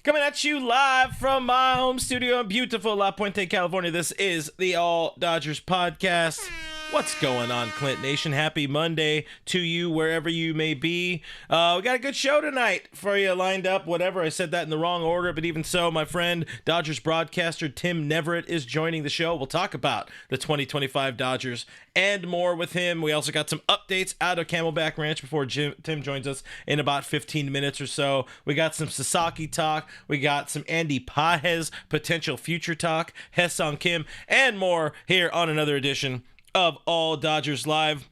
Coming at you live from my home studio in beautiful La Puente, California. This is the All Dodgers podcast. What's going on, Clint Nation? Happy Monday to you, wherever you may be. We got a good show tonight for you lined up. Whatever, I said that in the wrong order, but even so, my friend, Dodgers broadcaster Tim Neverett is joining the show. We'll talk about the 2025 Dodgers and more with him. We also got some updates out of Camelback Ranch before Tim joins us in about 15 minutes or so. We got some Sasaki talk. We got some Andy Pages potential future talk, Hyeseong Kim, and more here on another edition of All Dodgers Live.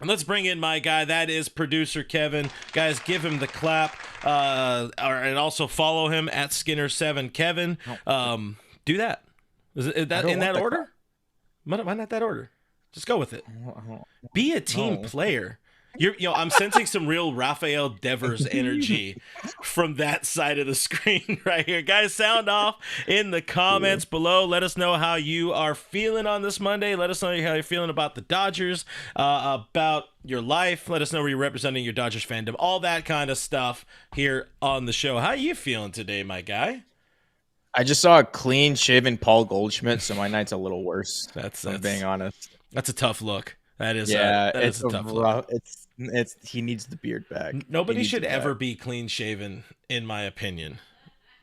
And let's bring in my guy. That is producer Kevin. Guys, give him the clap. And also follow him at Skinner7 Kevin. Do that. Is that in that order? Why not that order? Just go with it. Be a team player. I'm sensing some real Rafael Devers energy from that side of the screen right here. Guys, sound off in the comments below. Let us know how you are feeling on this Monday. Let us know how you're feeling about the Dodgers, about your life. Let us know where you're representing your Dodgers fandom. All that kind of stuff here on the show. How are you feeling today, my guy? I just saw a clean-shaven Paul Goldschmidt, so my night's a little worse. That's being honest. That's a tough look. That is it's a tough look. He needs the beard back. Nobody should ever be clean shaven, in my opinion.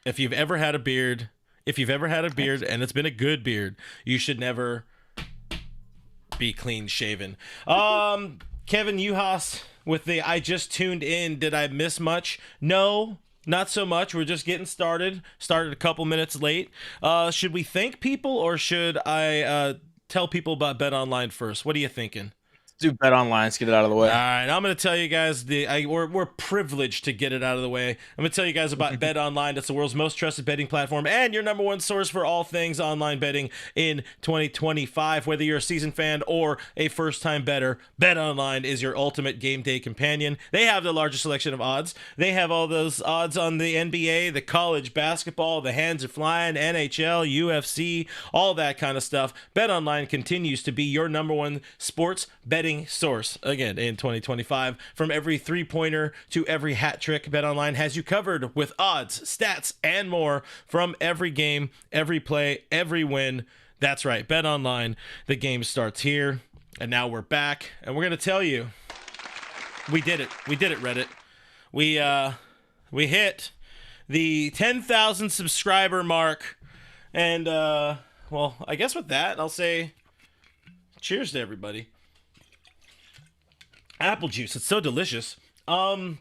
If you've ever had a beard, and it's been a good beard, you should never be clean shaven. Kevin Uhas with the I just tuned in. Did I miss much? No. Not so much. We're just getting started. Started a couple minutes late. Should we thank people or should I tell people about Bet Online first? What are you thinking? Do Bet Online. Let's get it out of the way. All right, I'm going to tell you guys, we're privileged to get it out of the way. I'm going to tell you guys about Bet Online. It's the world's most trusted betting platform and your number one source for all things online betting in 2025. Whether you're a seasoned fan or a first-time bettor, Bet Online is your ultimate game day companion. They have the largest selection of odds. They have all those odds on the NBA, the college basketball, the hands are flying, NHL, UFC, all that kind of stuff. Bet Online continues to be your number one sports betting source again in 2025. From every three-pointer to every hat trick, BetOnline has you covered with odds, stats, and more from every game, every play, every win. That's right, BetOnline. The game starts here, and now we're back, and we're going to tell you we did it. We did it, Reddit. We hit the 10,000 subscriber mark, and well, I guess with that, I'll say cheers to everybody. Apple juice. It's so delicious. We're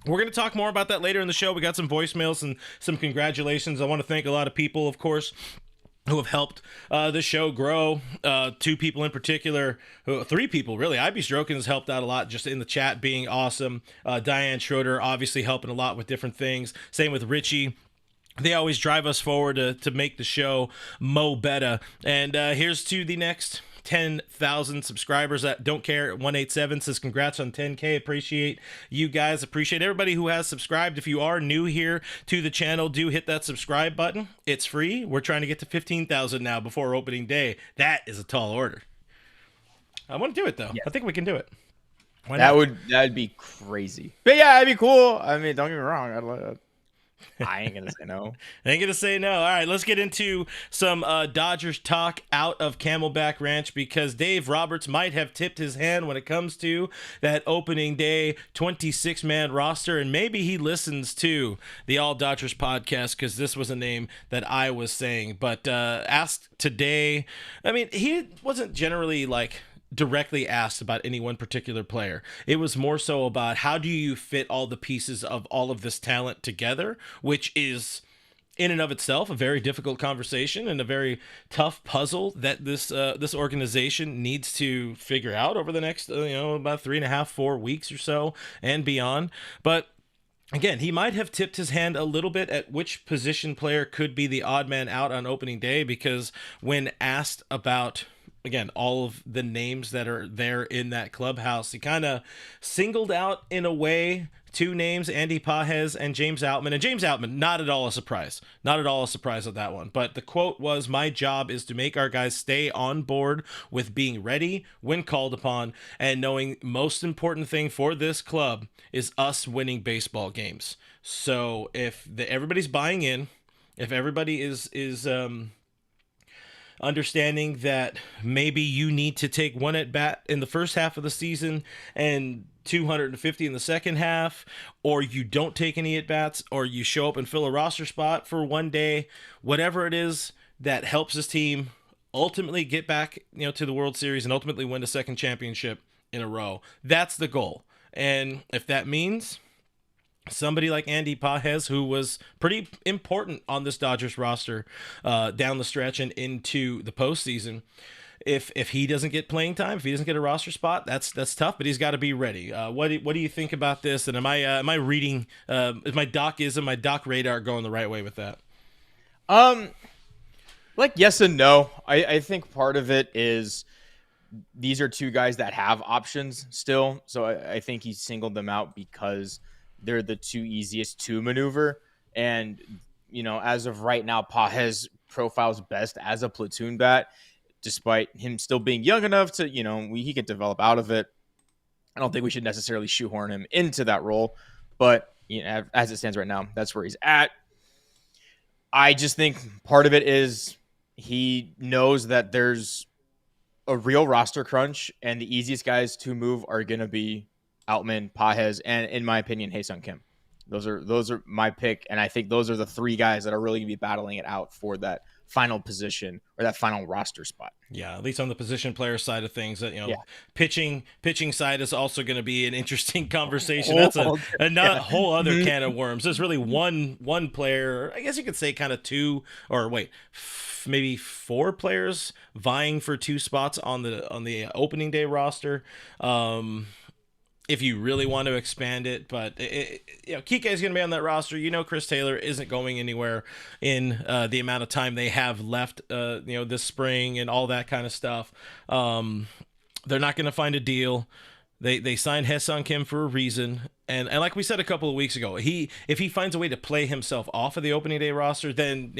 going to talk more about that later in the show. We got some voicemails and some congratulations. I want to thank a lot of people, of course, who have helped the show grow. Two people in particular, three people really. IB Strokin has helped out a lot just in the chat, being awesome. Diane Schroeder obviously helping a lot with different things. Same with Richie. They always drive us forward to make the show mo better. And here's to the next 10,000 subscribers that don't care. 187 says congrats on 10K. Appreciate you guys. Appreciate everybody who has subscribed. If you are new here to the channel, do hit that subscribe button. It's free. We're trying to get to 15,000 now before opening day. That is a tall order. I want to do it though. Yeah. I think we can do it. Why not? That'd be crazy. But yeah, that'd be cool. I mean, don't get me wrong. I ain't gonna say no. Ain't gonna say no. All right, let's get into some Dodgers talk out of Camelback Ranch, because Dave Roberts might have tipped his hand when it comes to that opening day 26-man roster, and maybe he listens to the All Dodgers podcast, because this was a name that I was saying. But asked today, I mean, he wasn't generally directly asked about any one particular player. It was more so about how do you fit all the pieces of all of this talent together, which is in and of itself a very difficult conversation and a very tough puzzle that this organization needs to figure out over the next about 3.5-4 weeks or so and beyond. But again, he might have tipped his hand a little bit at which position player could be the odd man out on opening day, because when asked about, again, all of the names that are there in that clubhouse, he kind of singled out, in a way, two names, Andy Pages and James Outman. And James Outman, not at all a surprise. Not at all a surprise with that one. But the quote was, "My job is to make our guys stay on board with being ready when called upon, and knowing most important thing for this club is us winning baseball games." So if everybody's buying in, if everybody is understanding that maybe you need to take one at bat in the first half of the season and 250 in the second half, or you don't take any at bats, or you show up and fill a roster spot for one day, whatever it is that helps this team ultimately get back, to the World Series and ultimately win a second championship in a row. That's the goal. And if that means somebody like Andy Pages, who was pretty important on this Dodgers roster down the stretch and into the postseason, if he doesn't get playing time, if he doesn't get a roster spot, that's tough. But he's got to be ready. What do you think about this? And am I reading? Is my doc radar going the right way with that? Like yes and no. I think part of it is these are two guys that have options still. So I think he singled them out because they're the two easiest to maneuver. And, as of right now, Pages profiles best as a platoon bat, despite him still being young enough to, he can develop out of it. I don't think we should necessarily shoehorn him into that role. But, as it stands right now, that's where he's at. I just think part of it is he knows that there's a real roster crunch, and the easiest guys to move are going to be Outman, Pages, and in my opinion, Hyeseong Kim. Those are my pick, and I think those are the three guys that are really going to be battling it out for that final position or that final roster spot. Yeah, at least on the position player side of things, pitching side is also going to be an interesting conversation. That's a whole other can of worms. There's really one player, I guess you could say kind of two, or maybe four players vying for two spots on the opening day roster. If you really want to expand it, but Kike is going to be on that roster. Chris Taylor isn't going anywhere in the amount of time they have left, this spring and all that kind of stuff. They're not going to find a deal. They signed Hyeseong Kim for a reason, and like we said a couple of weeks ago, if he finds a way to play himself off of the opening day roster, then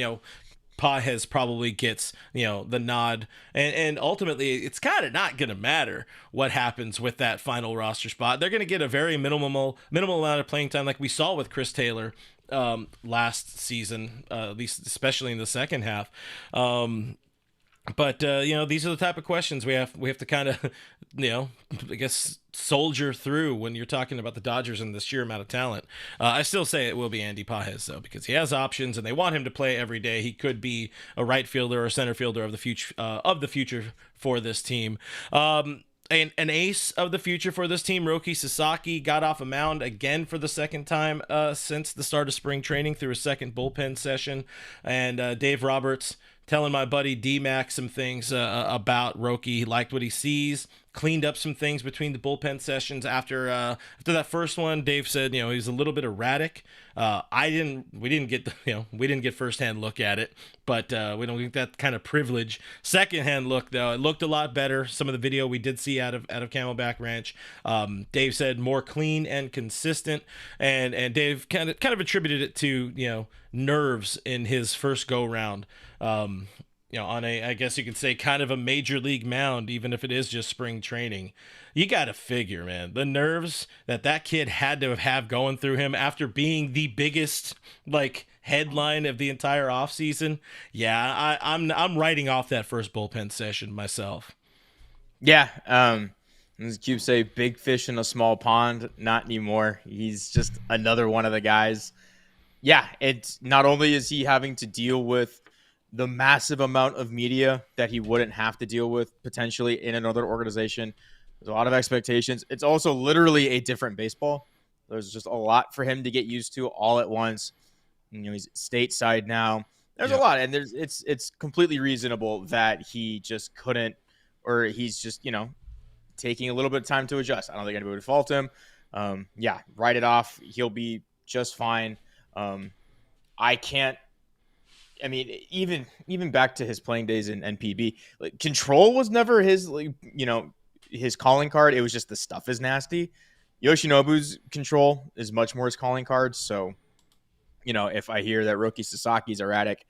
Pages probably gets the nod, and ultimately it's kind of not going to matter what happens with that final roster spot. They're going to get a very minimal amount of playing time, like we saw with Chris Taylor last season, at least especially in the second half. But these are the type of questions we have to kind of I guess soldier through when you're talking about the Dodgers and the sheer amount of talent. I still say it will be Andy Pages, though, because he has options and they want him to play every day. He could be a right fielder or a center fielder of the future for this team. An ace of the future for this team, Roki Sasaki, got off a mound again for the second time since the start of spring training through a second bullpen session. And Dave Roberts telling my buddy D-Mac some things about Roki. He liked what he sees, cleaned up some things between the bullpen sessions. After that first one, Dave said, he's a little bit erratic. We didn't get firsthand look at it, but we don't get that kind of privilege. Secondhand look, though, it looked a lot better. Some of the video we did see out of Camelback Ranch, Dave said more clean and consistent, and Dave kind of attributed it to nerves in his first go round. On I guess you could say kind of a major league mound, even if it is just spring training. You got to figure, man, the nerves that kid had to have going through him after being the biggest headline of the entire offseason. Yeah, I'm writing off that first bullpen session myself. Yeah, as Cube say, big fish in a small pond. Not anymore. He's just another one of the guys. Yeah, it's not only is he having to deal with the massive amount of media that he wouldn't have to deal with potentially in another organization. There's a lot of expectations. It's also literally a different baseball. There's just a lot for him to get used to all at once. He's stateside now. There's a lot, and it's completely reasonable that he just couldn't, or he's just taking a little bit of time to adjust. I don't think anybody would fault him. Write it off. He'll be just fine. Even back to his playing days in NPB, control was never his calling card. It was just the stuff is nasty. Yoshinobu's control is much more his calling card. So, if I hear that Roki Sasaki's erratic,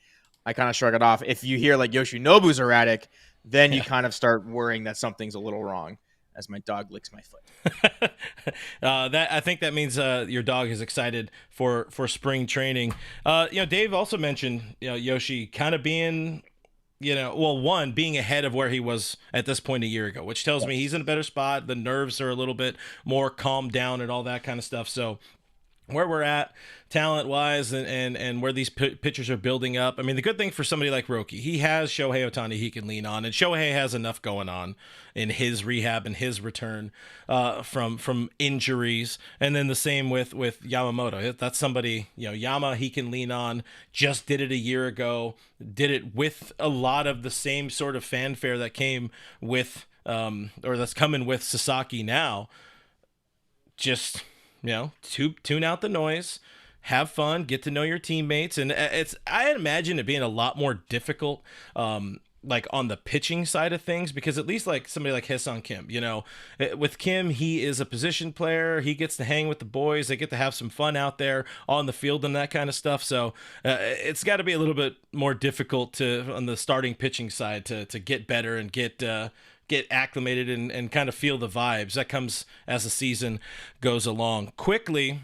I kind of shrug it off. If you hear like Yoshinobu's erratic, then you kind of start worrying that something's a little wrong as my dog licks my foot. That I think that means your dog is excited for spring training. Dave also mentioned Yoshi kind of being being ahead of where he was at this point a year ago, which tells me he's in a better spot. The nerves are a little bit more calmed down and all that kind of stuff. So where we're at talent-wise and where these pitchers are building up. I mean, the good thing for somebody like Roki, he has Shohei Ohtani he can lean on, and Shohei has enough going on in his rehab and his return from injuries. And then the same with Yamamoto. That's somebody, Yama he can lean on, just did it a year ago, did it with a lot of the same sort of fanfare that came with, or that's coming with Sasaki now. Just... tune out the noise, have fun, get to know your teammates. And I imagine it being a lot more difficult, like on the pitching side of things, because at least like somebody like Hyeseong Kim, with Kim, he is a position player. He gets to hang with the boys. They get to have some fun out there on the field and that kind of stuff. So it's got to be a little bit more difficult on the starting pitching side to get better and get acclimated and kind of feel the vibes. That comes as the season goes along. Quickly,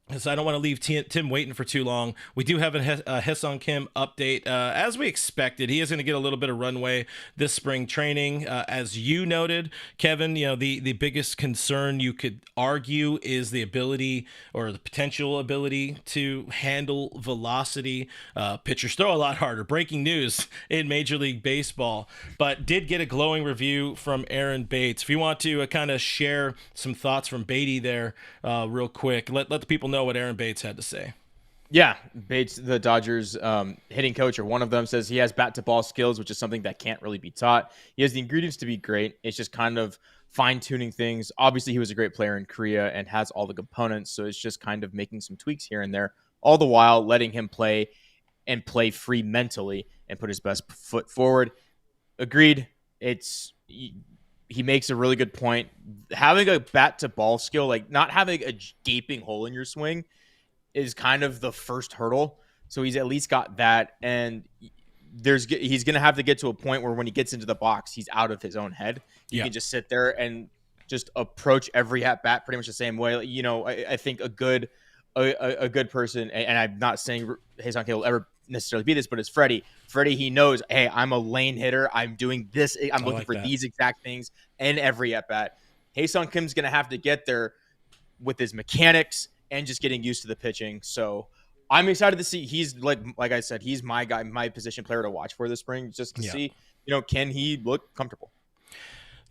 because I don't want to leave Tim waiting for too long, we do have a Hyeseong Kim update. As we expected, he is going to get a little bit of runway this spring training. As you noted, Kevin, the biggest concern you could argue is the ability or the potential ability to handle velocity. Pitchers throw a lot harder. Breaking news in Major League Baseball, but did get a glowing review from Aaron Bates. If you want to kind of share some thoughts from Beatty there real quick, let the people know what Aaron Bates had to say. Yeah, Bates, the Dodgers hitting coach, or one of them, says he has bat-to-ball skills, which is something that can't really be taught. He has the ingredients to be great. It's just kind of fine-tuning things. Obviously, he was a great player in Korea and has all the components, so it's just kind of making some tweaks here and there, all the while letting him play and play free mentally and put his best foot forward. Agreed. He makes a really good point. Having a bat-to-ball skill, like not having a gaping hole in your swing, is kind of the first hurdle. So he's at least got that, and he's going to have to get to a point where when he gets into the box, he's out of his own head. He can just sit there and just approach every at-bat pretty much the same way. I think a good person, and I'm not saying Hyeseong Kim will ever necessarily be this, but it's Freddie. Freddie, he knows, hey, I'm a lane hitter. I'm doing this. I'm looking for these exact things in every at-bat. Hyeseong Kim's going to have to get there with his mechanics and just getting used to the pitching. So I'm excited to see. He's like I said, he's my guy, my position player to watch for this spring, just to see, can he look comfortable?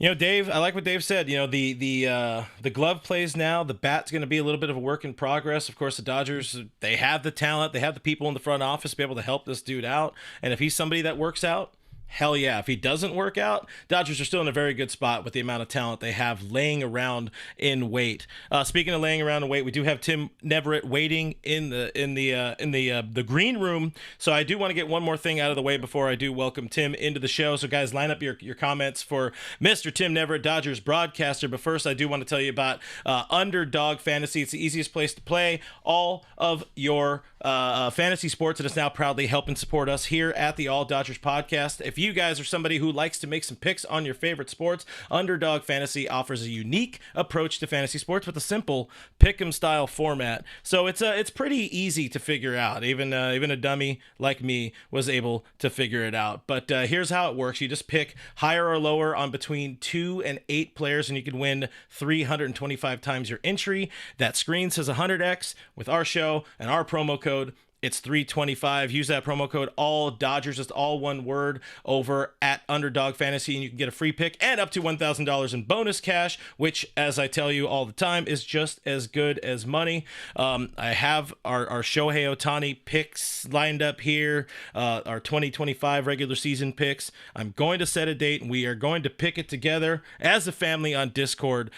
Dave, I like what Dave said. The glove plays now. The bat's going to be a little bit of a work in progress. Of course, the Dodgers, they have the talent. They have the people in the front office to be able to help this dude out. And if he's somebody that works out, hell yeah. If he doesn't work out, Dodgers are still in a very good spot with the amount of talent they have laying around in wait. Speaking of laying around in wait, we do have Tim Neverett waiting in the green room. So I do want to get one more thing out of the way before I do welcome Tim into the show. So guys, line up your comments for Mr. Tim Neverett, Dodgers broadcaster. But first, I do want to tell you about Underdog Fantasy. It's the easiest place to play all of your fantasy sports, and it's now proudly helping support us here at the All Dodgers podcast. If you guys are somebody who likes to make some picks on your favorite sports, Underdog Fantasy offers a unique approach to fantasy sports with a simple pick'em style format. So it's pretty easy to figure out. Even a dummy like me was able to figure it out. But here's how it works. You just pick higher or lower on between 2 and 8 players, and you can win 325 times your entry. That screen says 100x. With our show and our promo code, it's 325. Use that promo code all Dodgers, just all one word, over at Underdog Fantasy, and you can get a free pick and up to $1,000 in bonus cash, which, as I tell you all the time, is just as good as money. I have our Shohei Ohtani picks lined up here, our 2025 regular season picks. I'm going to set a date, and we are going to pick it together as a family on Discord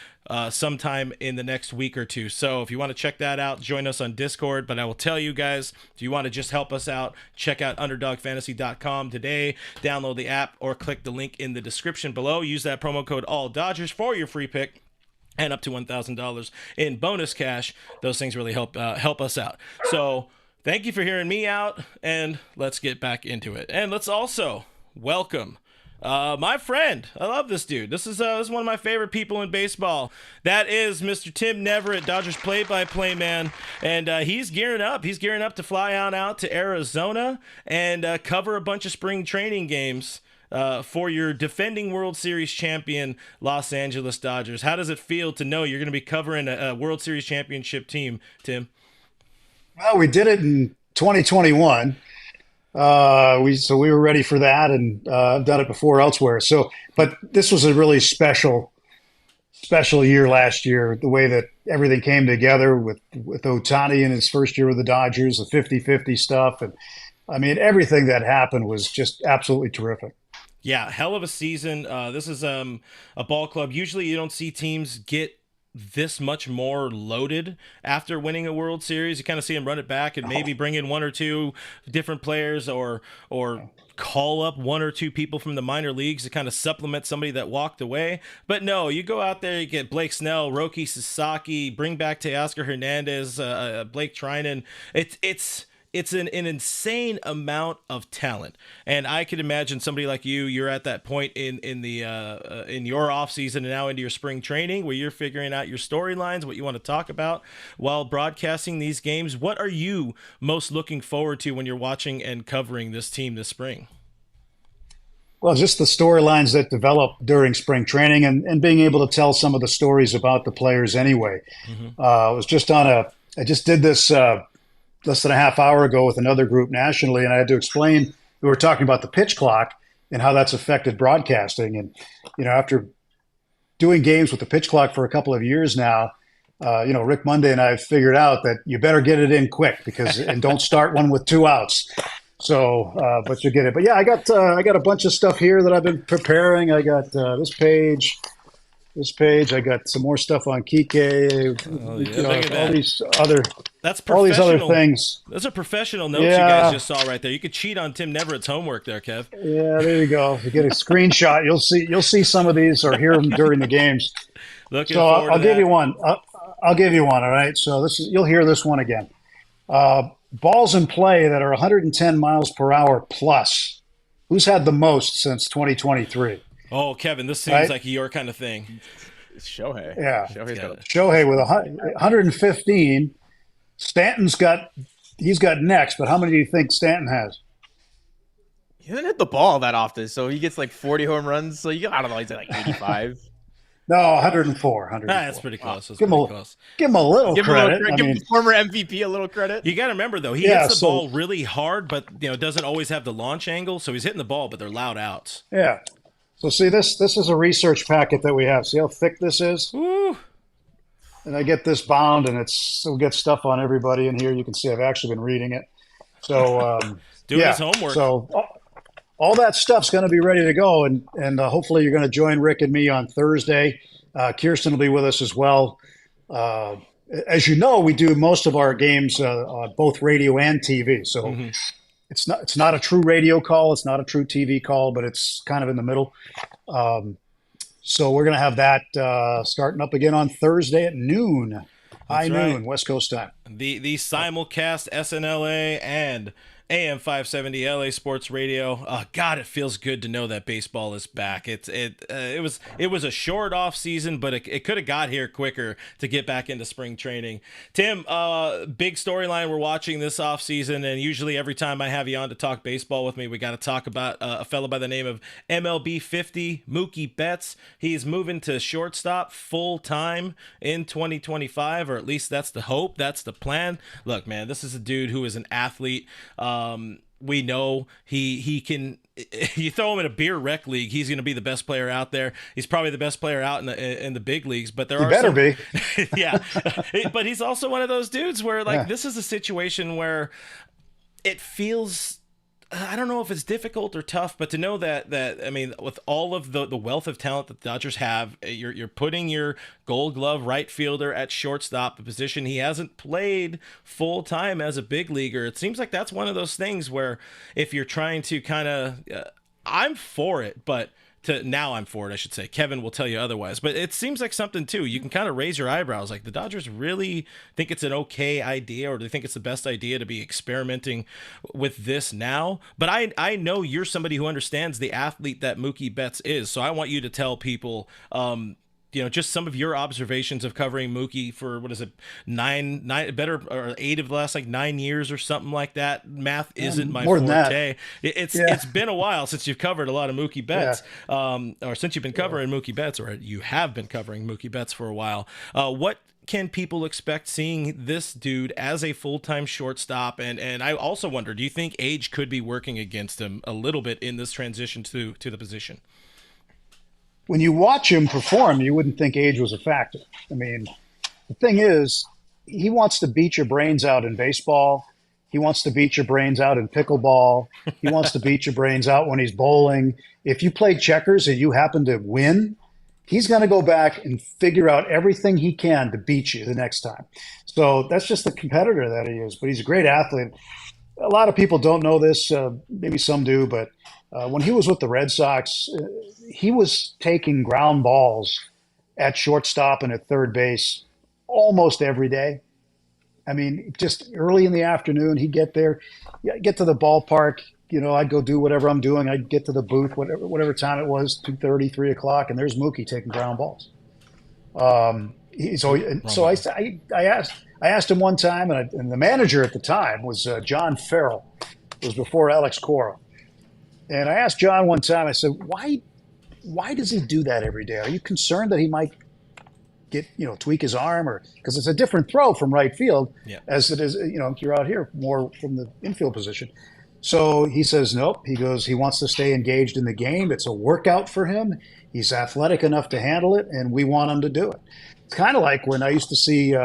sometime in the next week or two. So if you want to check that out, join us on Discord. But I will tell you guys, if you want to just help us out, check out UnderdogFantasy.com today. Download the app or click the link in the description below. Use that promo code AllDodgers for your free pick. and up to $1,000 in bonus cash. Those things really help us out. So thank you for hearing me out, and let's get back into it. And let's also welcome my friend. I love this dude. This is one of my favorite people in baseball. That is Mr. Tim Neverett, Dodgers play-by-play man, and he's gearing up. He's gearing up to fly out to Arizona and cover a bunch of spring training games for your defending World Series champion Los Angeles Dodgers. How does it feel to know you're going to be covering a World Series championship team, Tim? Well, we did it in 2021. We were ready for that, and I've done it before elsewhere. So, but this was a really special year last year. The way that everything came together with Ohtani in his first year with the Dodgers, the 50-50 stuff, and I mean everything that happened was just absolutely terrific. Yeah, hell of a season. This is a ball club. Usually, you don't see teams get this much more loaded after winning a World Series. You kind of see them run it back and maybe bring in one or two different players or call up one or two people from the minor leagues to kind of supplement somebody that walked away. But no, you go out there, you get Blake Snell, Roki Sasaki, bring back Teoscar Hernandez, Blake Trinan. It's an insane amount of talent, and I could imagine somebody like you're at that point in your off season and now into your spring training where you're figuring out your storylines, what you want to talk about while broadcasting these games. What are you most looking forward to when you're watching and covering this team this spring? Well, just the storylines that develop during spring training and being able to tell some of the stories about the players anyway. Mm-hmm. I just did this less than a half hour ago with another group nationally, and I had to explain, we were talking about the pitch clock and how that's affected broadcasting. And, after doing games with the pitch clock for a couple of years now, Rick Monday and I have figured out that you better get it in quick and don't start one with 2 outs. So, but you get it. But yeah, I got a bunch of stuff here that I've been preparing. I got this page. I got some more stuff on Kike. All these other. That's all these other things. Those are professional notes you guys just saw right there. You could cheat on Tim Neverett's homework there, Kev. Yeah, there you go. You get a screenshot. You'll see some of these or hear them during the games. I'll give you one. I'll give you one. All right. So you'll hear this one again. Balls in play that are 110 miles per hour plus. Who's had the most since 2023? Oh, Kevin, this seems like your kind of thing. It's Shohei. Yeah. Shohei with 115. Stanton's got next, but how many do you think Stanton has? He doesn't hit the ball that often, so he gets like 40 home runs. So I don't know, he's at like 85. No, 104. That's pretty close. Give him a little credit. Give the former MVP a little credit. You got to remember though, he hits the ball really hard, but doesn't always have the launch angle. So he's hitting the ball, but they're loud outs. Yeah. So see, this is a research packet that we have. See how thick this is? Ooh. And I get this bound, and we'll get stuff on everybody in here. You can see I've actually been reading it. So doing his homework. So all that stuff's going to be ready to go, and hopefully you're going to join Rick and me on Thursday. Kirsten will be with us as well. As you know, we do most of our games on both radio and TV. So it's not a true radio call. It's not a true TV call, but it's kind of in the middle. So we're going to have that starting up again on Thursday at noon. High noon, West Coast time. The simulcast SNLA and AM 570 LA Sports Radio. God, it feels good to know that baseball is back. It was a short off season, but it could have got here quicker to get back into spring training. Tim, big storyline we're watching this off season, and usually every time I have you on to talk baseball with me, we got to talk about a fellow by the name of MLB 50, Mookie Betts. He's moving to shortstop full time in 2025, or at least that's the hope. That's the plan. Look, man, this is a dude who is an athlete. We know he can. You throw him in a beer rec league, he's going to be the best player out there. He's probably the best player out in the big leagues. But there better be. Yeah, but he's also one of those dudes where this is a situation where it feels. I don't know if it's difficult or tough, but to know that I mean, with all of the wealth of talent that the Dodgers have, you're putting your Gold Glove right fielder at shortstop, a position he hasn't played full time as a big leaguer. It seems like that's one of those things where if you're trying to kind of, I'm for it, but now I'm for it, I should say. Kevin will tell you otherwise, but it seems like something too. You can kind of raise your eyebrows. Like, the Dodgers really think it's an okay idea, or do they think it's the best idea to be experimenting with this now? But I know you're somebody who understands the athlete that Mookie Betts is, so I want you to tell people, just some of your observations of covering Mookie for, what is it, nine better or 8 of the last 9 years or something like that. Math isn't my forte. It's been a while since you've covered a lot of Mookie Betts, or since you've been covering Mookie Betts, or you have been covering Mookie Betts for a while. What can people expect seeing this dude as a full-time shortstop? And I also wonder, do you think age could be working against him a little bit in this transition to the position? When you watch him perform, you wouldn't think age was a factor. I mean, the thing is, he wants to beat your brains out in baseball. He wants to beat your brains out in pickleball. He wants to beat your brains out when he's bowling. If you play checkers and you happen to win, he's going to go back and figure out everything he can to beat you the next time. So that's just the competitor that he is. But he's a great athlete. A lot of people don't know this. Maybe some do, but when he was with the Red Sox, he was taking ground balls at shortstop and at third base almost every day. I mean, just early in the afternoon, he'd get there, get to the ballpark. I'd go do whatever I'm doing. I'd get to the booth, whatever time it was, 2:30, 3 o'clock, and there's Mookie taking ground balls. So I asked him one time, and the manager at the time was John Farrell. It was before Alex Cora. And I asked John one time, I said, why does he do that every day? Are you concerned that he might tweak his arm, or because it's a different throw from right field as it is, you're out here more from the infield position. So he says, nope. He goes, he wants to stay engaged in the game. It's a workout for him. He's athletic enough to handle it, and we want him to do it. It's kind of like when I used to see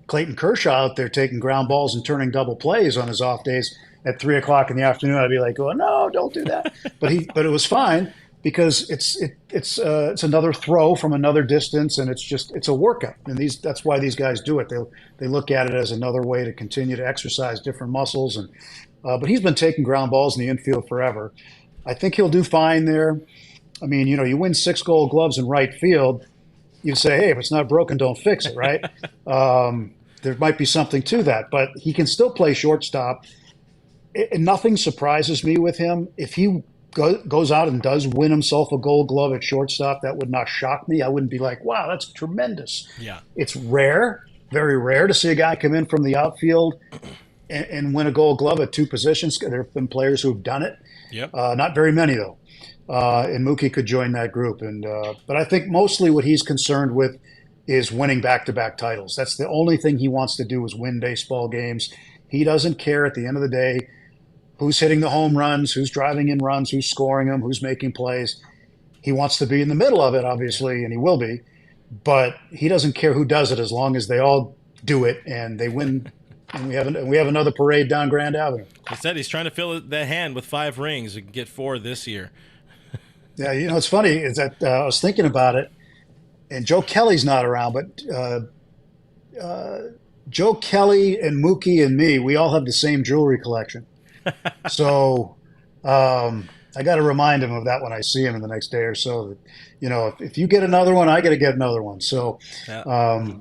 Clayton Kershaw out there taking ground balls and turning double plays on his off days at 3 o'clock in the afternoon. I'd be like, oh, no, don't do that. But it was fine because it's another throw from another distance, and it's a workout. And that's why these guys do it. They look at it as another way to continue to exercise different muscles. And but he's been taking ground balls in the infield forever. I think he'll do fine there. I mean, you win 6 Gold Gloves in right field. You say, hey, if it's not broken, don't fix it, right? There might be something to that, but he can still play shortstop. Nothing surprises me with him. If he goes out and does win himself a Gold Glove at shortstop, that would not shock me. I wouldn't be like, wow, that's tremendous. Yeah, it's rare, very rare to see a guy come in from the outfield and win a Gold Glove at 2 positions. There have been players who've done it. Yep. Not very many, though. And Mookie could join that group. But I think mostly what he's concerned with is winning back-to-back titles. That's the only thing he wants to do is win baseball games. He doesn't care at the end of the day who's hitting the home runs, who's driving in runs, who's scoring them, who's making plays. He wants to be in the middle of it, obviously, and he will be. But he doesn't care who does it as long as they all do it and they win. And we have another parade down Grand Avenue. He said he's trying to fill that hand with 5 rings and get 4 this year. Yeah, it's funny is that I was thinking about it, and Joe Kelly's not around, but Joe Kelly and Mookie and me, we all have the same jewelry collection. So I got to remind him of that when I see him in the next day or so. That, if you get another one, I got to get another one. So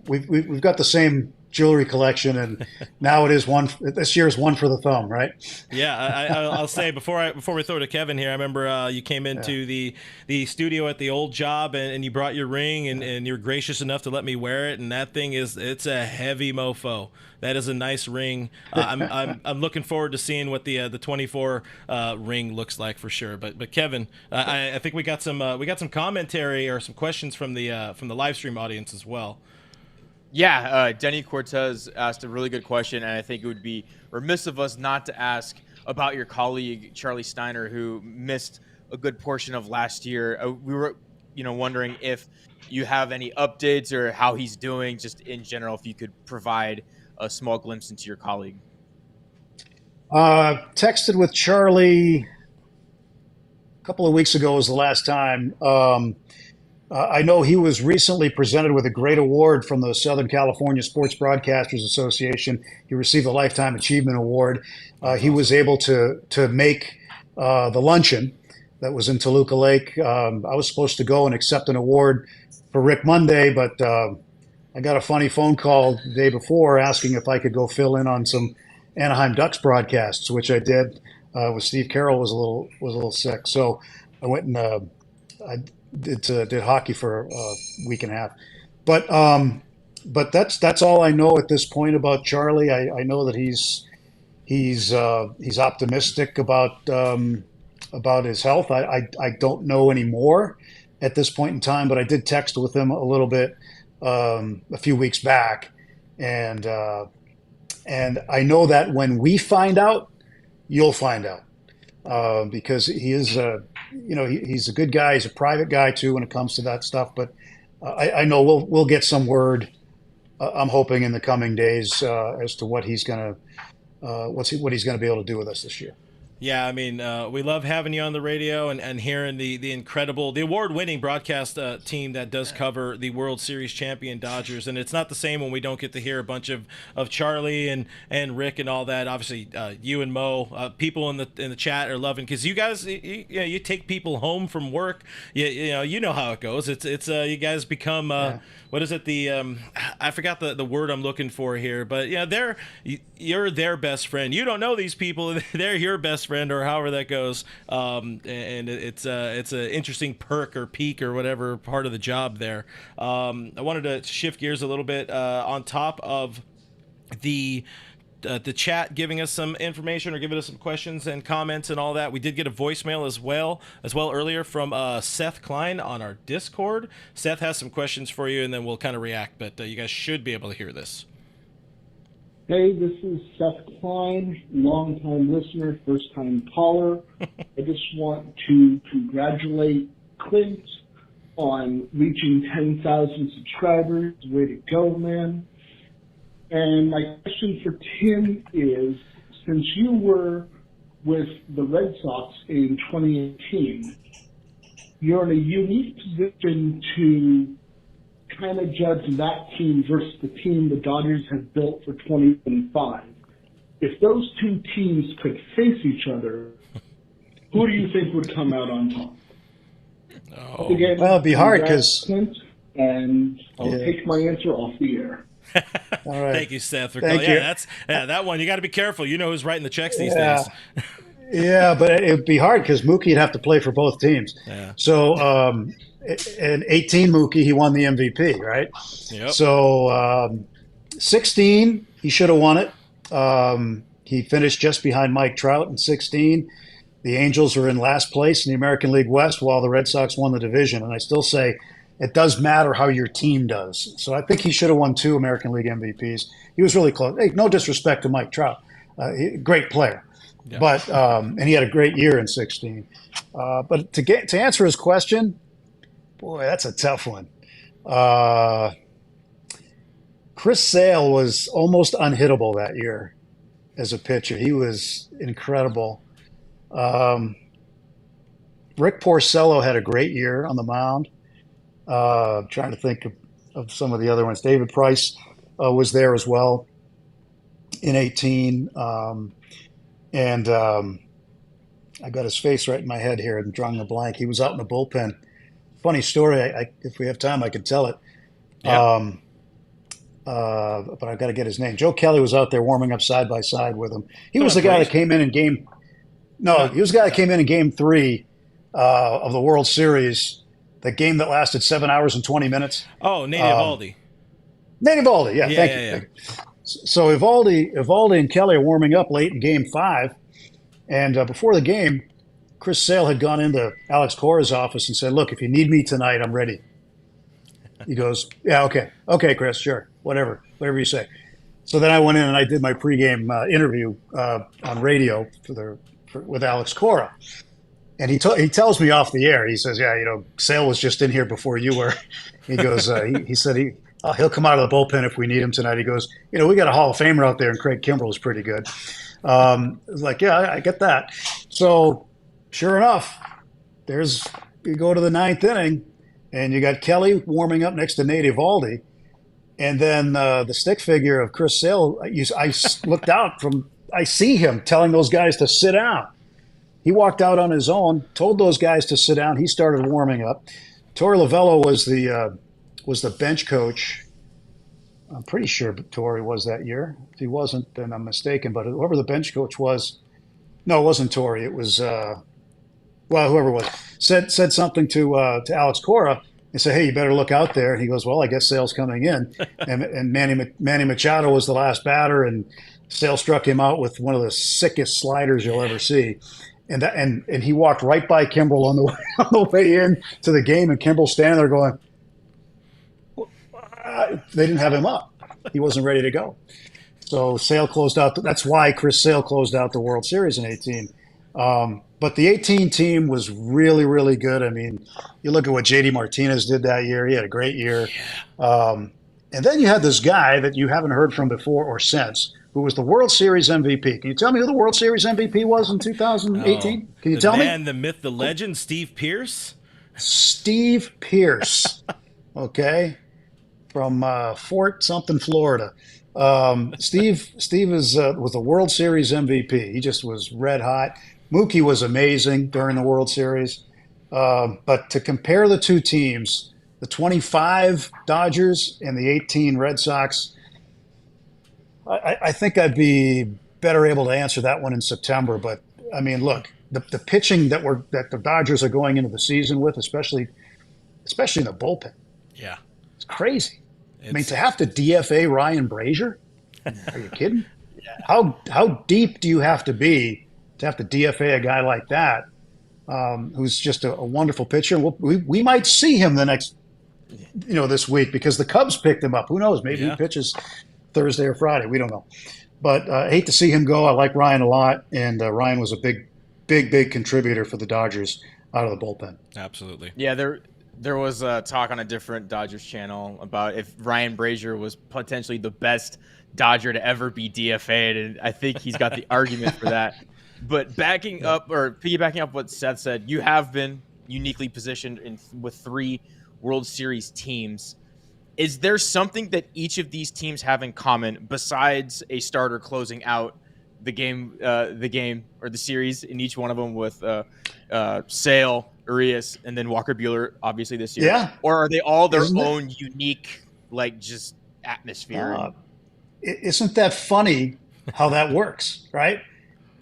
we've got the same jewelry collection, and now it is one. This year is one for the thumb, right? Yeah, I'll say before we throw to Kevin here, I remember you came into the studio at the old job and you brought your ring and you're gracious enough to let me wear it, and that thing it's a heavy mofo. That is a nice ring. I'm looking forward to seeing what the 24 ring looks like for sure. But Kevin, I think we got some commentary or some questions from the live stream audience as well. Yeah, Denny Cortez asked a really good question, and I think it would be remiss of us not to ask about your colleague, Charley Steiner, who missed a good portion of last year. We were, wondering if you have any updates or how he's doing, just in general, if you could provide a small glimpse into your colleague. Texted with Charley a couple of weeks ago was the last time. I know he was recently presented with a great award from the Southern California Sports Broadcasters Association. He received a Lifetime Achievement Award. He was able to make the luncheon that was in Toluca Lake. I was supposed to go and accept an award for Rick Monday, but I got a funny phone call the day before asking if I could go fill in on some Anaheim Ducks broadcasts, which I did. With Steve Carroll was a little sick, so I went and I did hockey for a week and a half. But that's all I know at this point about Charley. I know that he's optimistic about his health. I don't know any more at this point in time, but I did text with him a little bit a few weeks back, and I know that when we find out, you'll find out, because he is he's a good guy. He's a private guy too when it comes to that stuff. But I know we'll get some word. I'm hoping in the coming days as to what he's gonna what he's gonna be able to do with us this year. Yeah, I mean, we love having you on the radio and hearing the incredible, the award-winning broadcast team that does cover the World Series champion Dodgers. And it's not the same when we don't get to hear a bunch of Charley and Rick and all that. Obviously, you and Mo, people in the chat are loving, because you guys, you take people home from work. You know how it goes. It's you guys become. What is it? I forgot the word I'm looking for here, but you're their best friend. You don't know these people; they're your best friend, or however that goes. And it's an interesting perk or peak or whatever part of the job there. I wanted to shift gears a little bit on top of the chat giving us some information or giving us some questions and comments and all that. We did get a voicemail as well earlier from Seth Klein on our Discord. Seth has some questions for you, and then we'll kind of react, but you guys should be able to hear this. Hey, this is Seth Klein, longtime listener, first-time caller. I just want to congratulate Clint on reaching 10,000 subscribers. Way to go, man. And my question for Tim is, since you were with the Red Sox in 2018, you're in a unique position to kind of judge that team versus the team the Dodgers have built for 2025. If those two teams could face each other, who do you think would come out on top? Oh. Well, it'd be hard because... And I'll take my answer off the air. All right. Thank you, Seth. For calling. Yeah, that one. You got to be careful. You know who's writing the checks these days. Yeah, but it'd be hard because Mookie'd have to play for both teams. Yeah. So, in 18 Mookie, he won the MVP, right? Yep. So, 16, he should have won it. He finished just behind Mike Trout in 16. The Angels were in last place in the American League West while the Red Sox won the division. And I still say it does matter how your team does. So I think he should have won 2 American League MVPs. He was really close. Hey, no disrespect to Mike Trout. Great player. Yeah. But and he had a great year in 16. But to answer his question, boy, that's a tough one. Chris Sale was almost unhittable that year as a pitcher. He was incredible. Rick Porcello had a great year on the mound. Trying to think of some of the other ones. David Price was there as well in 18. I got his face right in my head here and drawing a blank. He was out in the bullpen. Funny story. If we have time, I could tell it. Yeah. But I've got to get his name. Joe Kelly was out there warming up side by side with him. He was the guy that came in game. No, he was the guy that came in Game 3 of the World Series. The game that lasted 7 hours and 20 minutes. Oh, Nate Eovaldi. Nate Eovaldi, yeah, thank you. So Eovaldi and Kelly are warming up late in Game 5. And before the game, Chris Sale had gone into Alex Cora's office and said, look, if you need me tonight, I'm ready. He goes, yeah, okay. Okay, Chris, sure, whatever you say. So then I went in and I did my pregame interview on radio with Alex Cora. And he tells me off the air, he says, yeah, Sale was just in here before you were. He goes, he said he'll come out of the bullpen if we need him tonight. He goes, we got a Hall of Famer out there, and Craig Kimbrell is pretty good. Like, yeah, I get that. So sure enough, you go to the 9th inning, and you got Kelly warming up next to Nate Eovaldi. And then the stick figure of Chris Sale, I looked out I see him telling those guys to sit down. He walked out on his own, told those guys to sit down. He started warming up. Torey Lovullo was the bench coach. I'm pretty sure Torey was that year. If he wasn't, then I'm mistaken. But whoever the bench coach was, no, it wasn't Torey. It was whoever it was said something to Alex Cora and said, "Hey, you better look out there." And he goes, "Well, I guess Sale's coming in." and Manny Machado was the last batter, and Sale struck him out with one of the sickest sliders you'll ever see. And he walked right by Kimbrel on the way in to the game, and Kimbrel's standing there going, they didn't have him up. He wasn't ready to go. So Sale closed out. That's why Chris Sale closed out the World Series in 18. But the 18 team was really, really good. I mean, you look at what JD Martinez did that year. He had a great year. And then you had this guy that you haven't heard from before or since, who was the World Series MVP. Can you tell me who the World Series MVP was in 2018? Can you tell me? The myth, the legend, Steve Pearce? Steve Pearce, okay, from Fort something, Florida. Steve was the World Series MVP. He just was red hot. Mookie was amazing during the World Series. But to compare the two teams, the 25 Dodgers and the 18 Red Sox, I think I'd be better able to answer that one in September. But I mean, look, the pitching that the Dodgers are going into the season with, especially in the bullpen, it's crazy. I mean, to have to DFA Ryan Brazier, are you kidding? How deep do you have to be to have to DFA a guy like that, who's just a wonderful pitcher? We might see him the next, this week because the Cubs picked him up. Who knows? Maybe he pitches Thursday or Friday. We don't know. But I hate to see him go. I like Ryan a lot, and Ryan was a big contributor for the Dodgers out of the bullpen. Absolutely. Yeah, there was talk on a different Dodgers channel about if Ryan Brazier was potentially the best Dodger to ever be DFA'd, and I think he's got the argument for that. But piggybacking up what Seth said, you have been uniquely positioned with 3 World Series teams. Is there something that each of these teams have in common besides a starter closing out the game or the series in each one of them with Sale, Urias, and then Walker Buehler, obviously this year? Yeah. Or are they all their own unique, just atmosphere? Isn't that funny how that works, right?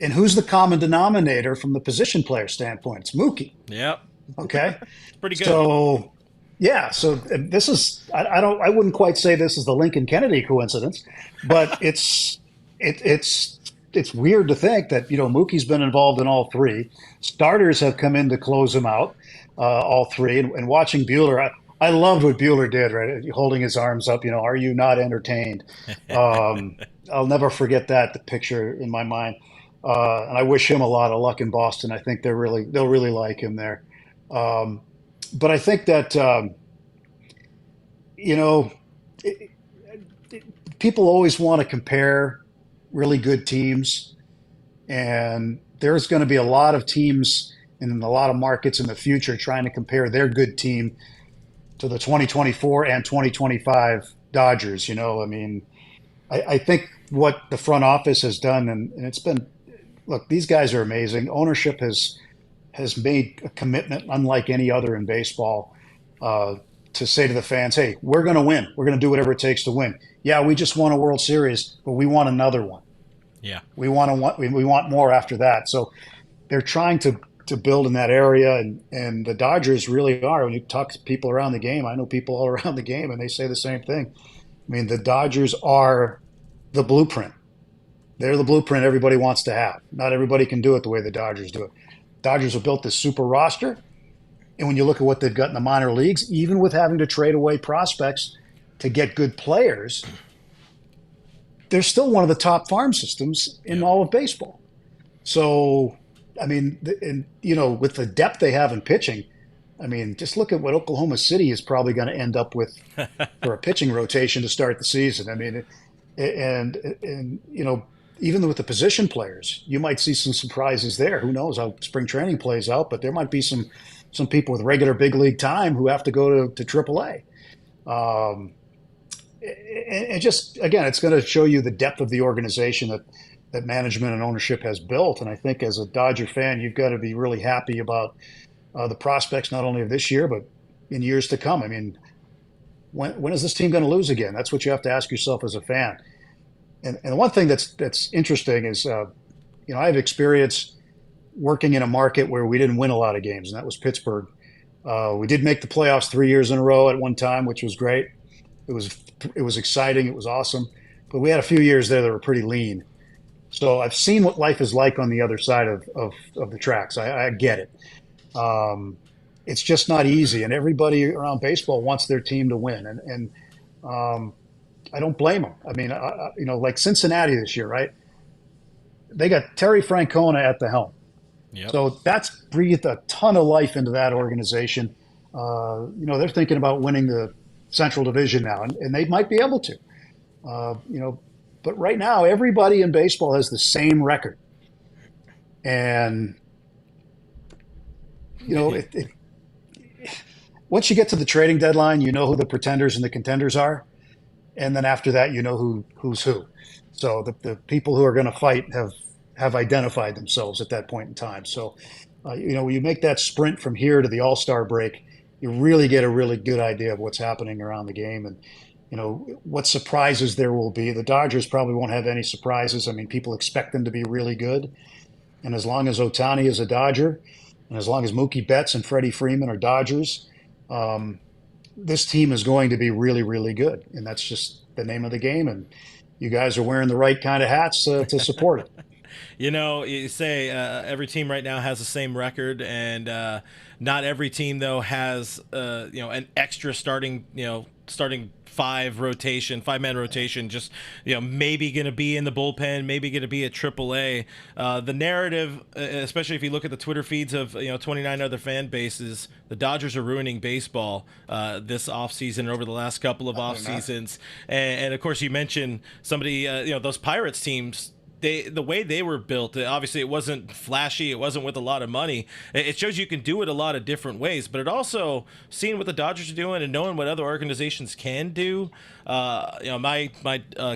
And who's the common denominator from the position player standpoint? It's Mookie. Yep. Okay. Pretty good. So, yeah. So this is I wouldn't quite say this is the Lincoln Kennedy coincidence, but it's weird to think that Mookie's been involved in all 3. Starters have come in to close him out, all 3. And watching Buehler, I loved what Buehler did, right? Holding his arms up, are you not entertained? I'll never forget the picture in my mind. And I wish him a lot of luck in Boston. I think they'll really like him there. But I think that, people always want to compare really good teams. And there's going to be a lot of teams in a lot of markets in the future trying to compare their good team to the 2024 and 2025 Dodgers. I mean, I think what the front office has done, and it's been, look, these guys are amazing. Ownership has made a commitment unlike any other in baseball, to say to the fans, hey, we're going to win. We're going to do whatever it takes to win. Yeah, we just won a World Series, but we want another one. Yeah. We want more after that. So they're trying to build in that area, and the Dodgers really are. When you talk to people around the game, I know people all around the game, and they say the same thing. I mean, the Dodgers are the blueprint. They're the blueprint everybody wants to have. Not everybody can do it the way the Dodgers do it. Dodgers have built this super roster, and when you look at what they've got in the minor leagues, even with having to trade away prospects to get good players, they're still one of the top farm systems in all of baseball. So, I mean, with the depth they have in pitching, I mean, just look at what Oklahoma City is probably going to end up with for a pitching rotation to start the season. I mean, and even with the position players, you might see some surprises there. Who knows how spring training plays out, but there might be some people with regular big league time who have to go to AAA. And just, again, it's going to show you the depth of the organization, that that management and ownership has built. And I think as a Dodger fan, you've got to be really happy about the prospects, not only of this year, but in years to come. I mean, when is this team going to lose again? That's what you have to ask yourself as a fan. And one thing that's interesting is, I have experience working in a market where we didn't win a lot of games, and that was Pittsburgh. We did make the playoffs 3 years in a row at one time, which was great. It was exciting. It was awesome. But we had a few years there that were pretty lean. So I've seen what life is like on the other side of the tracks. I get it. It's just not easy, and everybody around baseball wants their team to win, and I don't blame them. I mean, like Cincinnati this year, right? They got Terry Francona at the helm. Yep. So that's breathed a ton of life into that organization. They're thinking about winning the Central Division now, and they might be able to. But right now, everybody in baseball has the same record. And, once you get to the trading deadline, you know who the pretenders and the contenders are. And then after that, you know who's who. So the people who are going to fight have identified themselves at that point in time. So, when you make that sprint from here to the All-Star break, you really get a really good idea of what's happening around the game and, what surprises there will be. The Dodgers probably won't have any surprises. I mean, people expect them to be really good. And as long as Ohtani is a Dodger, and as long as Mookie Betts and Freddie Freeman are Dodgers, this team is going to be really, really good. And that's just the name of the game. And you guys are wearing the right kind of hats to support it. You say every team right now has the same record, and not every team though has an extra starting five-man rotation, just maybe going to be in the bullpen, maybe going to be at AAA. The narrative, especially if you look at the Twitter feeds of 29 other fan bases, the Dodgers are ruining baseball this offseason and over the last couple of off seasons. And of course, you mentioned somebody, those Pirates teams. The way they were built, obviously it wasn't flashy, it wasn't with a lot of money. It shows you can do it a lot of different ways, but it also, seeing what the Dodgers are doing and knowing what other organizations can do. My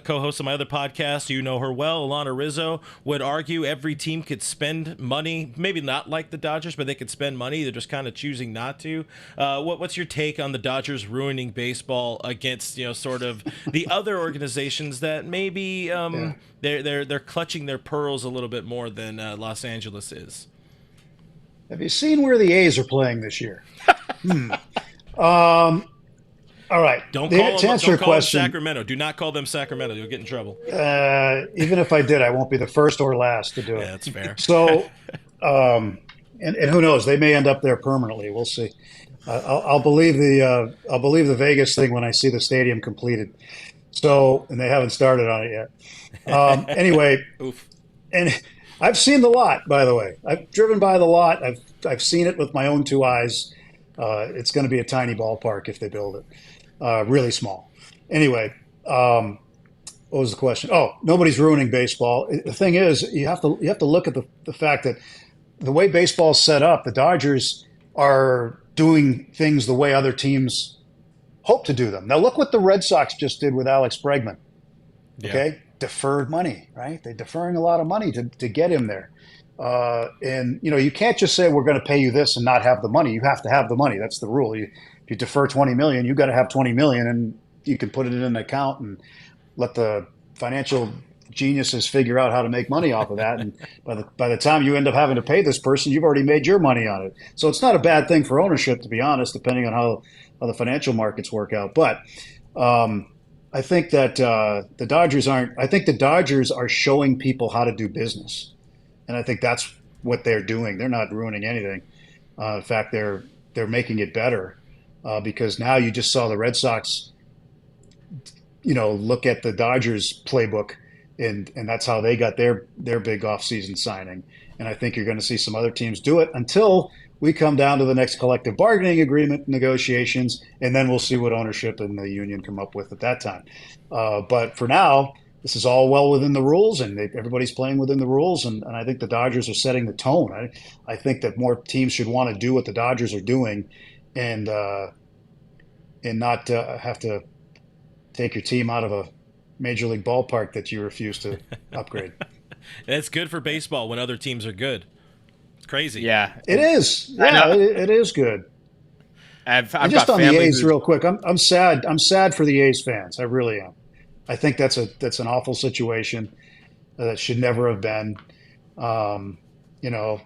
co-host of my other podcast, you know her well, Alana Rizzo, would argue every team could spend money, maybe not like the Dodgers, but they could spend money. They're just kind of choosing not to. What's your take on the Dodgers ruining baseball against sort of the other organizations that maybe they're clutching their pearls a little bit more than Los Angeles is? Have you seen where the A's are playing this year? All right. Don't call them question, Sacramento. Do not call them Sacramento. You'll get in trouble. Even if I did, I won't be the first or last to do it. Yeah, that's fair. So, and who knows? They may end up there permanently. We'll see. I'll believe the Vegas thing when I see the stadium completed. So, and they haven't started on it yet. Anyway, Oof. And I've seen the lot, by the way. I've driven by the lot. I've seen it with my own two eyes. It's going to be a tiny ballpark if they build it. Really small. Anyway, what was the question? Oh, nobody's ruining baseball. The thing is, you have to look at the fact that the way baseball's set up, the Dodgers are doing things the way other teams hope to do them. Now look what the Red Sox just did with Alex Bregman. Okay, deferred money, right? They're deferring a lot of money to get him there. And you can't just say we're going to pay you this and not have the money. You have to have the money. That's the rule. If you defer $20 million, you got to have $20 million, and you can put it in an account and let the financial geniuses figure out how to make money off of that. And by the time you end up having to pay this person, you've already made your money on it. So it's not a bad thing for ownership, to be honest, depending on how the financial markets work out. But I think that the Dodgers aren't. I think the Dodgers are showing people how to do business, and I think that's what they're doing. They're not ruining anything. In fact, they're making it better because now you just saw the Red Sox, look at the Dodgers playbook, and that's how they got their big offseason signing. And I think you're going to see some other teams do it until we come down to the next collective bargaining agreement negotiations, and then we'll see what ownership and the union come up with at that time. But for now, this is all well within the rules, and everybody's playing within the rules, and I think the Dodgers are setting the tone. I think that more teams should want to do what the Dodgers are doing and not have to take your team out of a major league ballpark that you refuse to upgrade. And it's good for baseball when other teams are good. It's crazy. Yeah, It is. Yeah, it is good. I've And just got on the family A's, who's real quick, I'm sad. I'm sad for the A's fans. I really am. I think that's an awful situation that should never have been. Um, you know,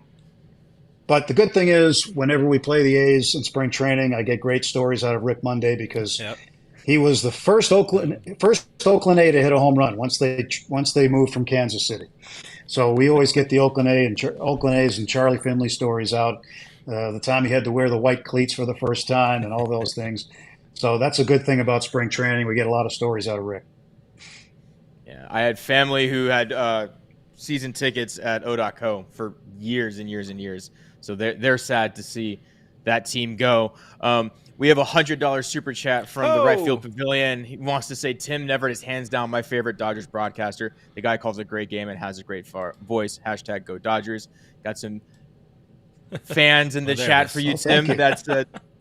but the good thing is, whenever we play the A's in spring training, I get great stories out of Rick Monday because Yep. he was the first Oakland A to hit a home run once they moved from Kansas City. So we always get the Oakland A's and Charley Finley stories out. The time he had to wear the white cleats for the first time and all those things. So that's a good thing about spring training. We get a lot of stories out of Rick. Yeah, I had family who had season tickets at O.co for years and years and years. So they're sad to see that team go. We have a $100 super chat from the Right Field Pavilion. He wants to say Tim Neverett is hands down my favorite Dodgers broadcaster. The guy calls a great game and has a great voice. # Go Dodgers. Got some fans in the chat for you, Tim. Thank you. That's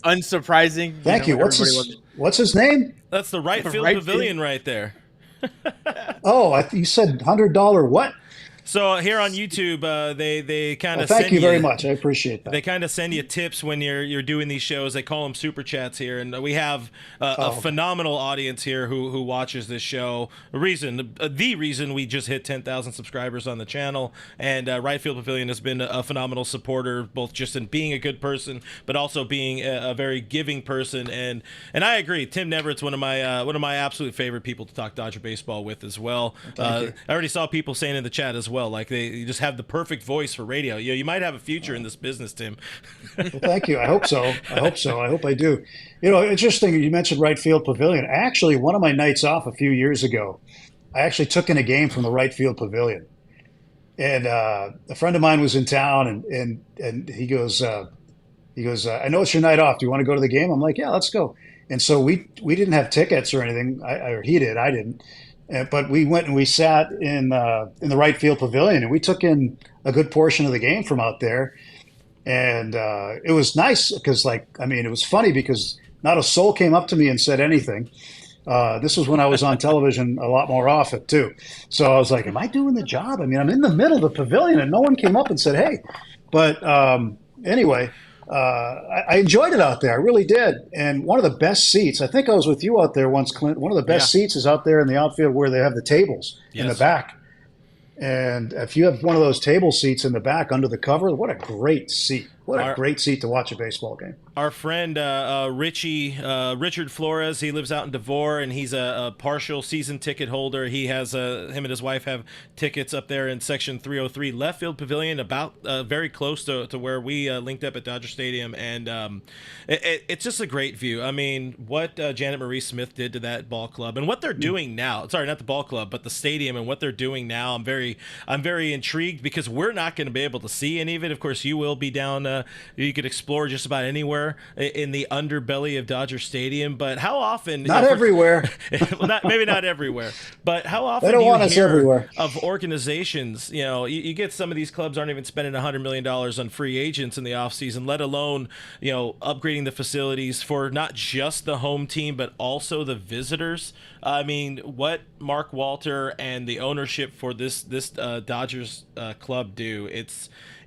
unsurprising. Thank you. What's his name? That's the Right Field Pavilion right there. Oh, you said $100 what? So here on YouTube, they kind of thank you very much. I appreciate that. They kind of send you tips when you're doing these shows. They call them super chats here, and we have a phenomenal audience here who watches this show. The reason we just hit 10,000 subscribers on the channel, and Right Field Pavilion has been a phenomenal supporter, both just in being a good person, but also being a very giving person. And I agree, Tim Neverett's one of my absolute favorite people to talk Dodger baseball with as well. I already saw people saying in the chat as well. Like you just have the perfect voice for radio. You might have a future in this business, Tim. Well, thank you. I hope so. I hope I do. Interesting. You mentioned Right Field Pavilion. Actually, one of my nights off a few years ago, I actually took in a game from the Right Field Pavilion, and a friend of mine was in town, and he goes, I know it's your night off. Do you want to go to the game? I'm like, yeah, let's go. And so we didn't have tickets or anything. Or he did. I didn't. But we went and we sat in the Right Field Pavilion, and we took in a good portion of the game from out there. And it was nice because, it was funny because not a soul came up to me and said anything. This was when I was on television a lot more often, too. So I was like, am I doing the job? I mean, I'm in the middle of the pavilion, and no one came up and said, hey. But anyway, I enjoyed it out there. I really did. And one of the best seats, I think I was with you out there once, Clint. One of the best seats is out there in the outfield where they have the tables in the back. And if you have one of those table seats in the back under the cover, what a great seat. What a great seat to watch a baseball game. Our friend Richard Flores, he lives out in Devore, and he's a partial season ticket holder. He has him and his wife have tickets up there in section 303 left field pavilion, about very close to where we linked up at Dodger Stadium, and it's just a great view. I mean, what Janet Marie Smith did to that ball club and what they're doing now. Sorry, not the ball club, but the stadium and what they're doing now. I'm very intrigued because we're not going to be able to see any of it. Of course, you will be down. You could explore just about anywhere in the underbelly of Dodger Stadium, but how often? Not everywhere. Well, maybe not everywhere, but how often they don't do you want us hear everywhere. of organizations? You get some of these clubs aren't even spending $100 million on free agents in the offseason, let alone upgrading the facilities for not just the home team but also the visitors. I mean, what Mark Walter and the ownership for this Dodgers club do,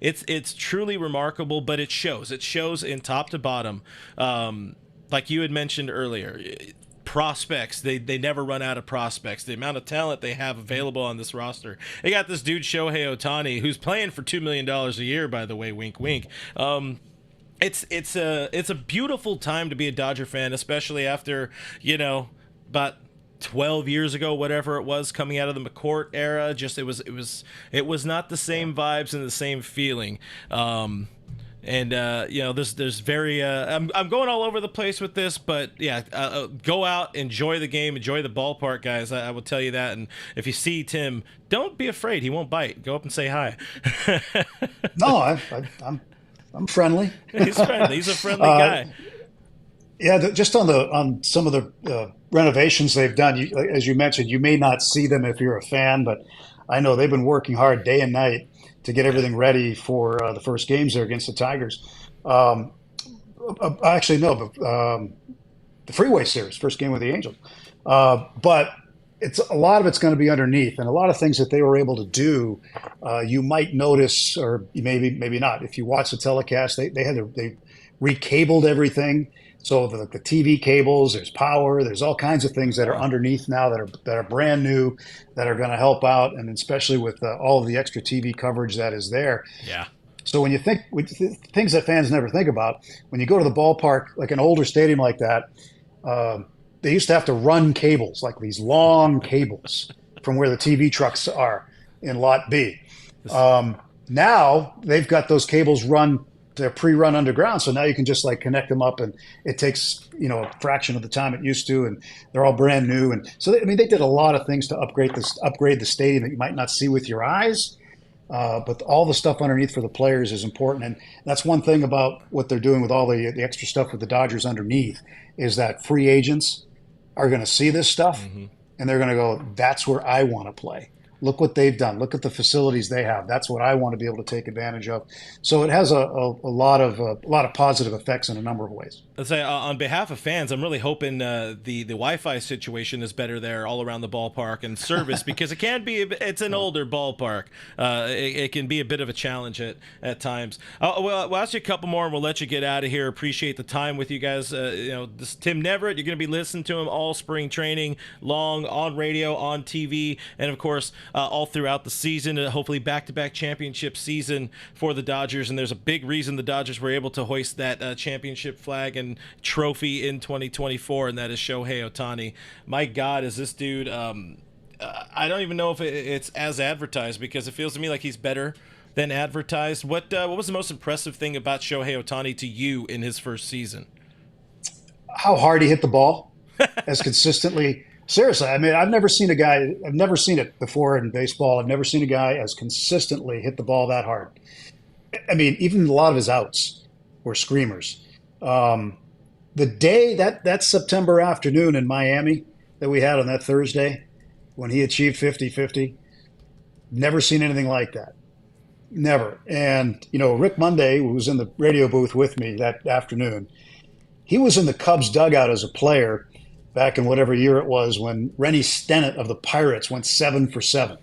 it's truly remarkable, but it shows in top to bottom. Like you had mentioned earlier, prospects, they never run out of prospects. The amount of talent they have available on this roster. They got this dude Shohei Ohtani, who's playing for $2 million a year, by the way, wink wink. It's a beautiful time to be a Dodger fan, especially after about 12 years ago, whatever it was, coming out of the McCourt era. Just it was not the same vibes and the same feeling. There's very I'm going all over the place with this, but go out, enjoy the game, enjoy the ballpark, guys. I will tell you that. And if you see Tim, don't be afraid. He won't bite. Go up and say hi. No, I'm friendly. He's friendly. He's a friendly guy. Yeah, just on some of the renovations they've done, as you mentioned, you may not see them if you're a fan, but I know they've been working hard day and night to get everything ready for the first games there against the Tigers. Actually, no, but the Freeway Series, first game with the Angels. But it's a lot of it's going to be underneath, and a lot of things that they were able to do, you might notice, or maybe not. If you watch the telecast, they recabled everything. So the TV cables, there's power, there's all kinds of things that are underneath now that are brand new, that are going to help out, and especially with all of the extra TV coverage that is there. Yeah. So when you think things that fans never think about, when you go to the ballpark, like an older stadium like that, they used to have to run cables, like these long cables from where the TV trucks are in Lot B. Now they've got those cables they're pre-run underground. So now you can just like connect them up, and it takes, a fraction of the time it used to, and they're all brand new. And so, they did a lot of things to upgrade the stadium that you might not see with your eyes. But all the stuff underneath for the players is important. And that's one thing about what they're doing with all the extra stuff with the Dodgers underneath, is that free agents are going to see this stuff, and they're going to go, that's where I want to play. Look what they've done. Look at the facilities they have. That's what I want to be able to take advantage of. So it has a lot of positive effects in a number of ways. Let's say on behalf of fans, I'm really hoping the Wi-Fi situation is better there all around the ballpark and service, because it's an older ballpark. It can be a bit of a challenge at times. We'll ask you a couple more and we'll let you get out of here. Appreciate the time with you guys. This Tim Neverett, you're going to be listening to him all spring training, long on radio, on TV, and of course all throughout the season. Hopefully back-to-back championship season for the Dodgers, and there's a big reason the Dodgers were able to hoist that championship flag and trophy in 2024, and that is Shohei Ohtani. My God, is this dude? I don't even know if it's as advertised, because it feels to me like he's better than advertised. What was the most impressive thing about Shohei Ohtani to you in his first season? How hard he hit the ball, as consistently. Seriously, I've never seen it before in baseball. I've never seen a guy as consistently hit the ball that hard. Even a lot of his outs were screamers. The day that September afternoon in Miami that we had on that Thursday, when he achieved 50-50, never seen anything like that. Never. And, Rick Monday, who was in the radio booth with me that afternoon, he was in the Cubs dugout as a player back in whatever year it was when Rennie Stennett of the Pirates went 7 for 7.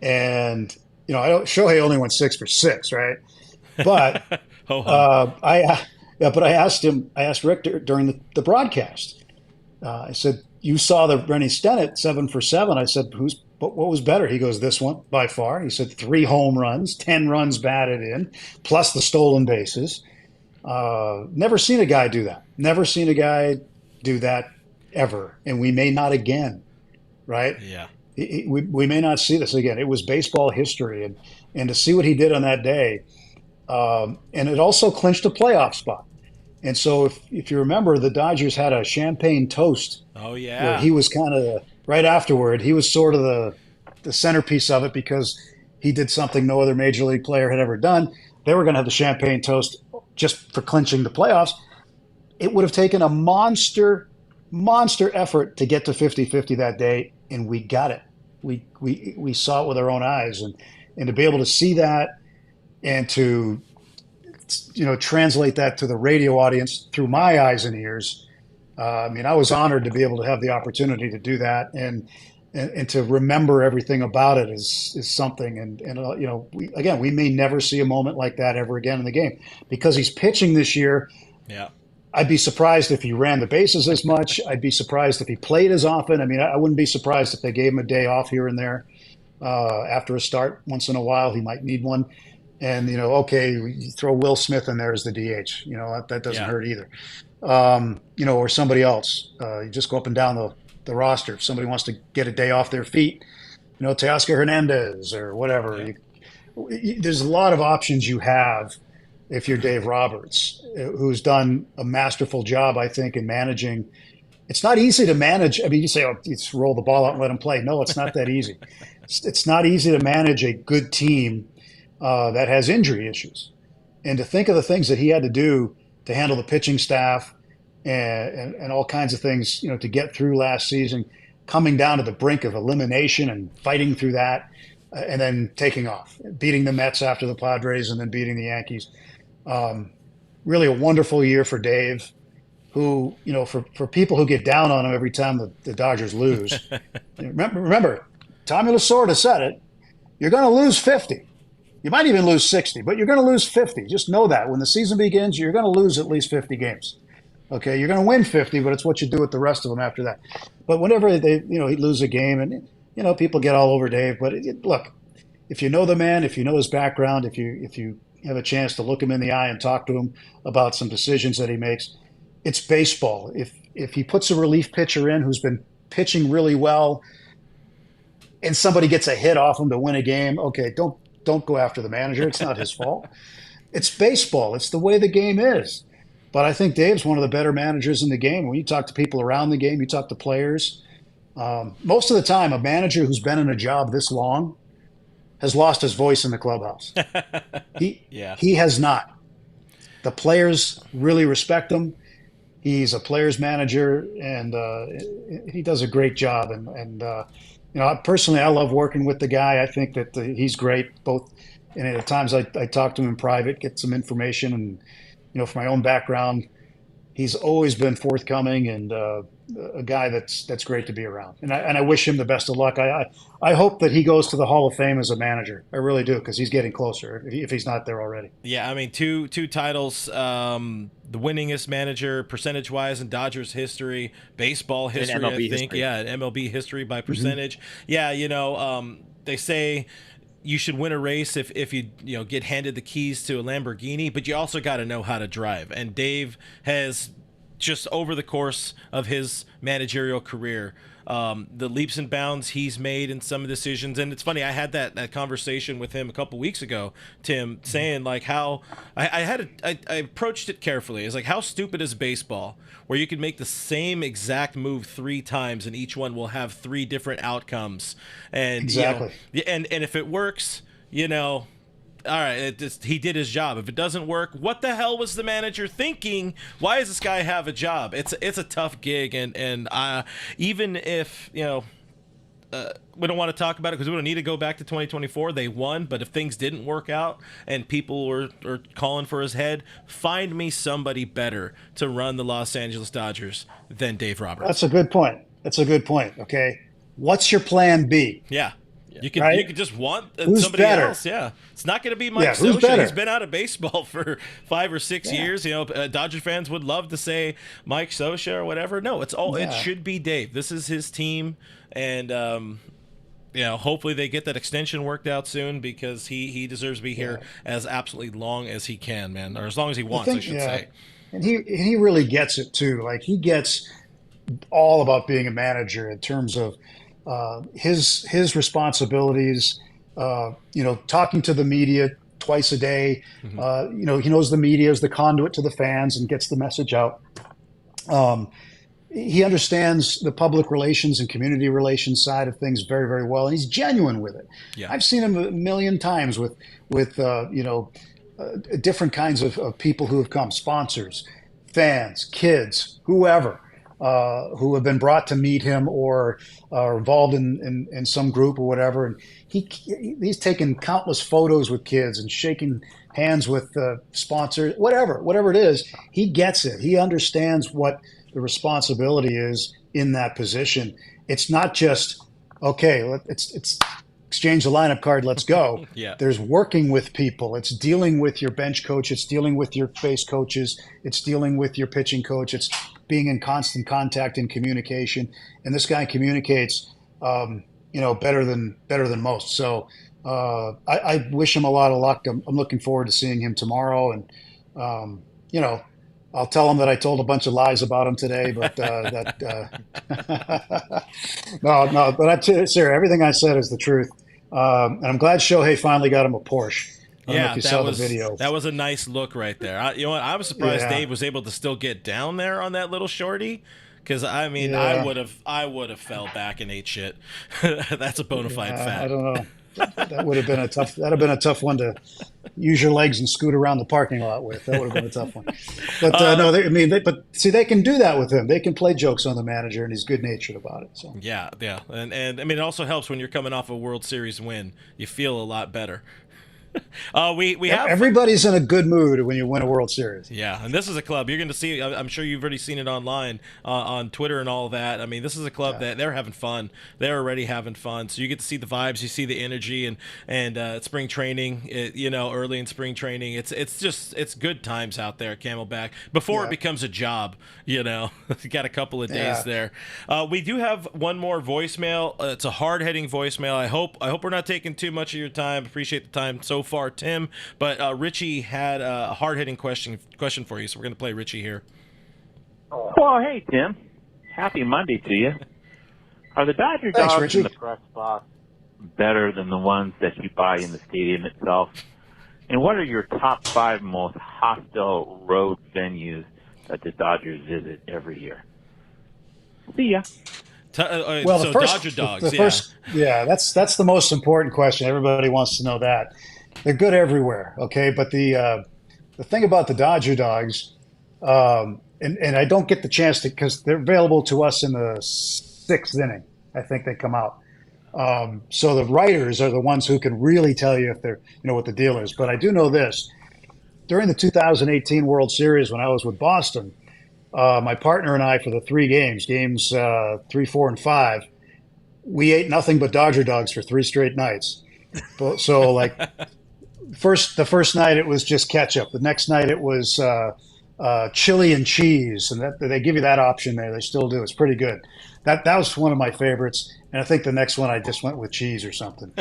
And, Shohei only went 6 for 6, right? But I asked Rick during the broadcast. I said, you saw the Rennie Stennett 7 for 7. I said, what was better? He goes, this one by far. He said 3 home runs, 10 runs batted in, plus the stolen bases. Never seen a guy do that. Never seen a guy do that ever. And we may not again, right? Yeah. We may not see this again. It was baseball history. And to see what he did on that day, and it also clinched a playoff spot. And so if you remember, the Dodgers had a champagne toast. Oh, yeah. Where he was kind of, right afterward, he was sort of the centerpiece of it, because he did something no other major league player had ever done. They were going to have the champagne toast just for clinching the playoffs. It would have taken a monster effort to get to 50-50 that day, and we got it. We saw it with our own eyes. And to be able to see that and to translate that to the radio audience through my eyes and ears. I was honored to be able to have the opportunity to do that, and to remember everything about it is something. And we may never see a moment like that ever again in the game, because he's pitching this year. Yeah. I'd be surprised if he ran the bases as much. I'd be surprised if he played as often. I wouldn't be surprised if they gave him a day off here and there after a start. Once in a while, he might need one. And, you throw Will Smith in there as the DH. That doesn't hurt either. Or somebody else. You just go up and down the roster. If somebody wants to get a day off their feet, Teoscar Hernandez or whatever. Yeah. There's a lot of options you have if you're Dave Roberts, who's done a masterful job, I think, in managing. It's not easy to manage. You say, just roll the ball out and let them play. No, it's not that easy. It's not easy to manage a good team that has injury issues. And to think of the things that he had to do to handle the pitching staff and all kinds of things, to get through last season, coming down to the brink of elimination and fighting through that, and then taking off, beating the Mets after the Padres and then beating the Yankees. Really a wonderful year for Dave, who, for people who get down on him every time the Dodgers lose, remember, Tommy Lasorda said it, you're going to lose 50. You might even lose 60, but you're going to lose 50. Just know that when the season begins, you're going to lose at least 50 games. Okay, you're going to win 50, but it's what you do with the rest of them after that. But whenever he'd lose a game, and people get all over Dave. But look, if you know the man, if you know his background, if you have a chance to look him in the eye and talk to him about some decisions that he makes, it's baseball. If he puts a relief pitcher in who's been pitching really well, and somebody gets a hit off him to win a game, okay, don't go after the manager. It's not his fault. It's baseball. It's the way the game is. But I think Dave's one of the better managers in the game. When you talk to people around the game, you talk to players. Most of the time, a manager who's been in a job this long has lost his voice in the clubhouse. He has not. The players really respect him. He's a player's manager, and he does a great job. And personally, I love working with the guy. I think that he's great. Both, and at times I talk to him in private, get some information, and from my own background, he's always been forthcoming and a guy that's great to be around. And I wish him the best of luck. I hope that he goes to the Hall of Fame as a manager. I really do, because he's getting closer if he's not there already. Yeah, I mean, two titles, the winningest manager percentage-wise in Dodgers history, baseball history, MLB I think. history. Yeah, MLB history by percentage. Yeah, they say you should win a race if you get handed the keys to a Lamborghini, but you also got to know how to drive. And Dave has, just over the course of his managerial career, the leaps and bounds he's made in some decisions. And it's funny, I had that conversation with him a couple weeks ago, Tim, saying like how I approached it carefully. It's like, how stupid is baseball, where you can make the same exact move 3 times and each one will have 3 different outcomes. And exactly. And if it works, all right, he did his job. If it doesn't work, what the hell was the manager thinking? Why does this guy have a job? It's a tough gig, and even if we don't want to talk about it because we don't need to go back to 2024. They won, but if things didn't work out and people were calling for his head, find me somebody better to run the Los Angeles Dodgers than Dave Roberts. That's a good point. Okay, what's your plan B? Yeah. You can just want who's somebody better? Else. Yeah, it's not going to be Mike who's Scioscia. better? He's been out of baseball for 5 or 6 years. Dodger fans would love to say Mike Scioscia or whatever. No, it's all. It should be Dave. This is his team, and hopefully they get that extension worked out soon, because he deserves to be here as absolutely long as he can, man, or as long as he wants, I should say. And he really gets it too. Like, he gets all about being a manager in terms of his responsibilities, talking to the media twice a day. Mm-hmm. He knows the media is the conduit to the fans and gets the message out. He understands the public relations and community relations side of things very, very well, and he's genuine with it. Yeah. I've seen him a million times with different kinds of people who have come, sponsors, fans, kids, whoever. Who have been brought to meet him or are involved in some group or whatever. And he's taken countless photos with kids and shaking hands with sponsors, whatever it is. He gets it. He understands what the responsibility is in that position. It's not just, okay, it's exchange the lineup card, let's go. Yeah. There's working with people. It's dealing with your bench coach. It's dealing with your face coaches. It's dealing with your pitching coach. It's being in constant contact and communication. And this guy communicates, better than most. So I wish him a lot of luck. I'm looking forward to seeing him tomorrow. And, I'll tell him that I told a bunch of lies about him today, but no, but Sarah, everything I said is the truth. And I'm glad Shohei finally got him a Porsche. I don't know if you saw the video. That was a nice look right there. I was surprised Dave was able to still get down there on that little shorty. Because I would have fell back and ate shit. That's a bona fide fact. I don't know. That would have been a tough one to use your legs and scoot around the parking lot with. That would have been a tough one. But but they can do that with him. They can play jokes on the manager, and he's good natured about it. So yeah, and I mean, it also helps when you're coming off a World Series win. You feel a lot better. We have Everybody's in a good mood when you win a World Series. Yeah, and this is a club you're going to see. I'm sure you've already seen it online on Twitter and all that. I mean, this is a club that they're having fun. They're already having fun. So you get to see the vibes, you see the energy, and spring training. Early in spring training, it's good times out there at Camelback before it becomes a job. You got a couple of days there. We do have one more voicemail. It's a hard hitting voicemail. I hope we're not taking too much of your time. Appreciate the time so far, Tim. But Richie had a hard-hitting question for you, so we're going to play Richie here. Well, hey, Tim. Happy Monday to you. Are the Dodger dogs Richie. in the press box better than the ones that you buy in the stadium itself? And what are your top 5 most hostile road venues that the Dodgers visit every year? See ya. Well, so the first, Dodger dogs, the first, that's the most important question. Everybody wants to know that. They're good everywhere, okay? But the thing about the Dodger dogs, and I don't get the chance to, because they're available to us in the 6th inning. I think they come out. So the writers are the ones who can really tell you if they're, what the deal is. But I do know this: during the 2018 World Series, when I was with Boston, my partner and I, for the 3 games 3, 4, and 5, we ate nothing but Dodger dogs for 3 straight nights. So like the first night it was just ketchup. The next night it was chili and cheese, and that they give you that option there. They still do. It's pretty good. That was one of my favorites, and I think the next one I just went with cheese or something.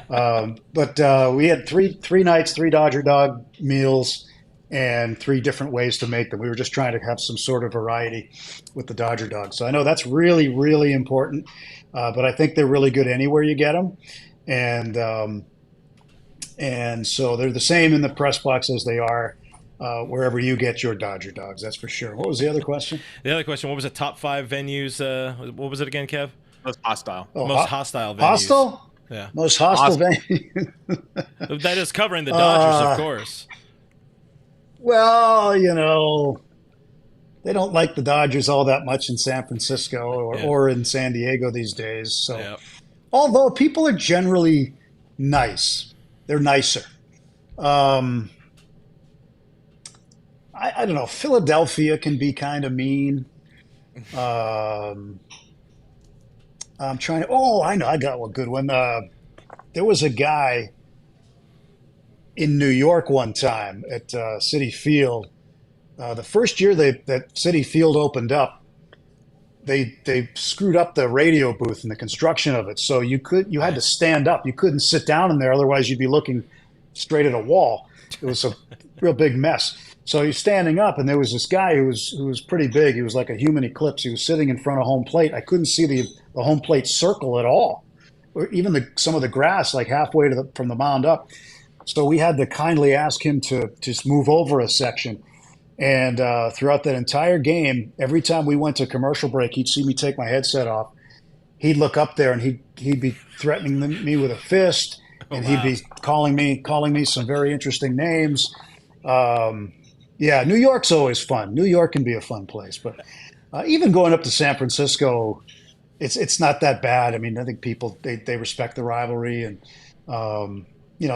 But we had three nights, 3 Dodger dog meals, and 3 different ways to make them. We were just trying to have some sort of variety with the Dodger dogs. So I know that's really, really important, but I think they're really good anywhere you get them. And so they're the same in the press box as they are wherever you get your Dodger dogs, that's for sure. What was the other question? The other question, what was the top 5 venues? What was it again, Kev? Most hostile. Most hostile venues. Hostile? Yeah. Most hostile venue. That is covering the Dodgers, of course. Well, they don't like the Dodgers all that much in San Francisco or in San Diego these days. So, although people are generally nice, they're nicer. I don't know. Philadelphia can be kind of mean. I'm trying to. Oh, I know. I got one good one. There was a guy in New York one time at Citi Field. The first year that Citi Field opened up, they screwed up the radio booth and the construction of it. So you had to stand up. You couldn't sit down in there, otherwise you'd be looking straight at a wall. It was a real big mess. So he's standing up, and there was this guy who was pretty big. He was like a human eclipse. He was sitting in front of home plate. I couldn't see the home plate circle at all, or even some of the grass, like halfway from the mound up. So we had to kindly ask him to just move over a section. And throughout that entire game, every time we went to commercial break, he'd see me take my headset off. He'd look up there, and he'd be threatening me with a fist, and he'd be calling me some very interesting names. Yeah, New York's always fun. New York can be a fun place, but even going up to San Francisco, it's not that bad. I mean, I think people they respect the rivalry, and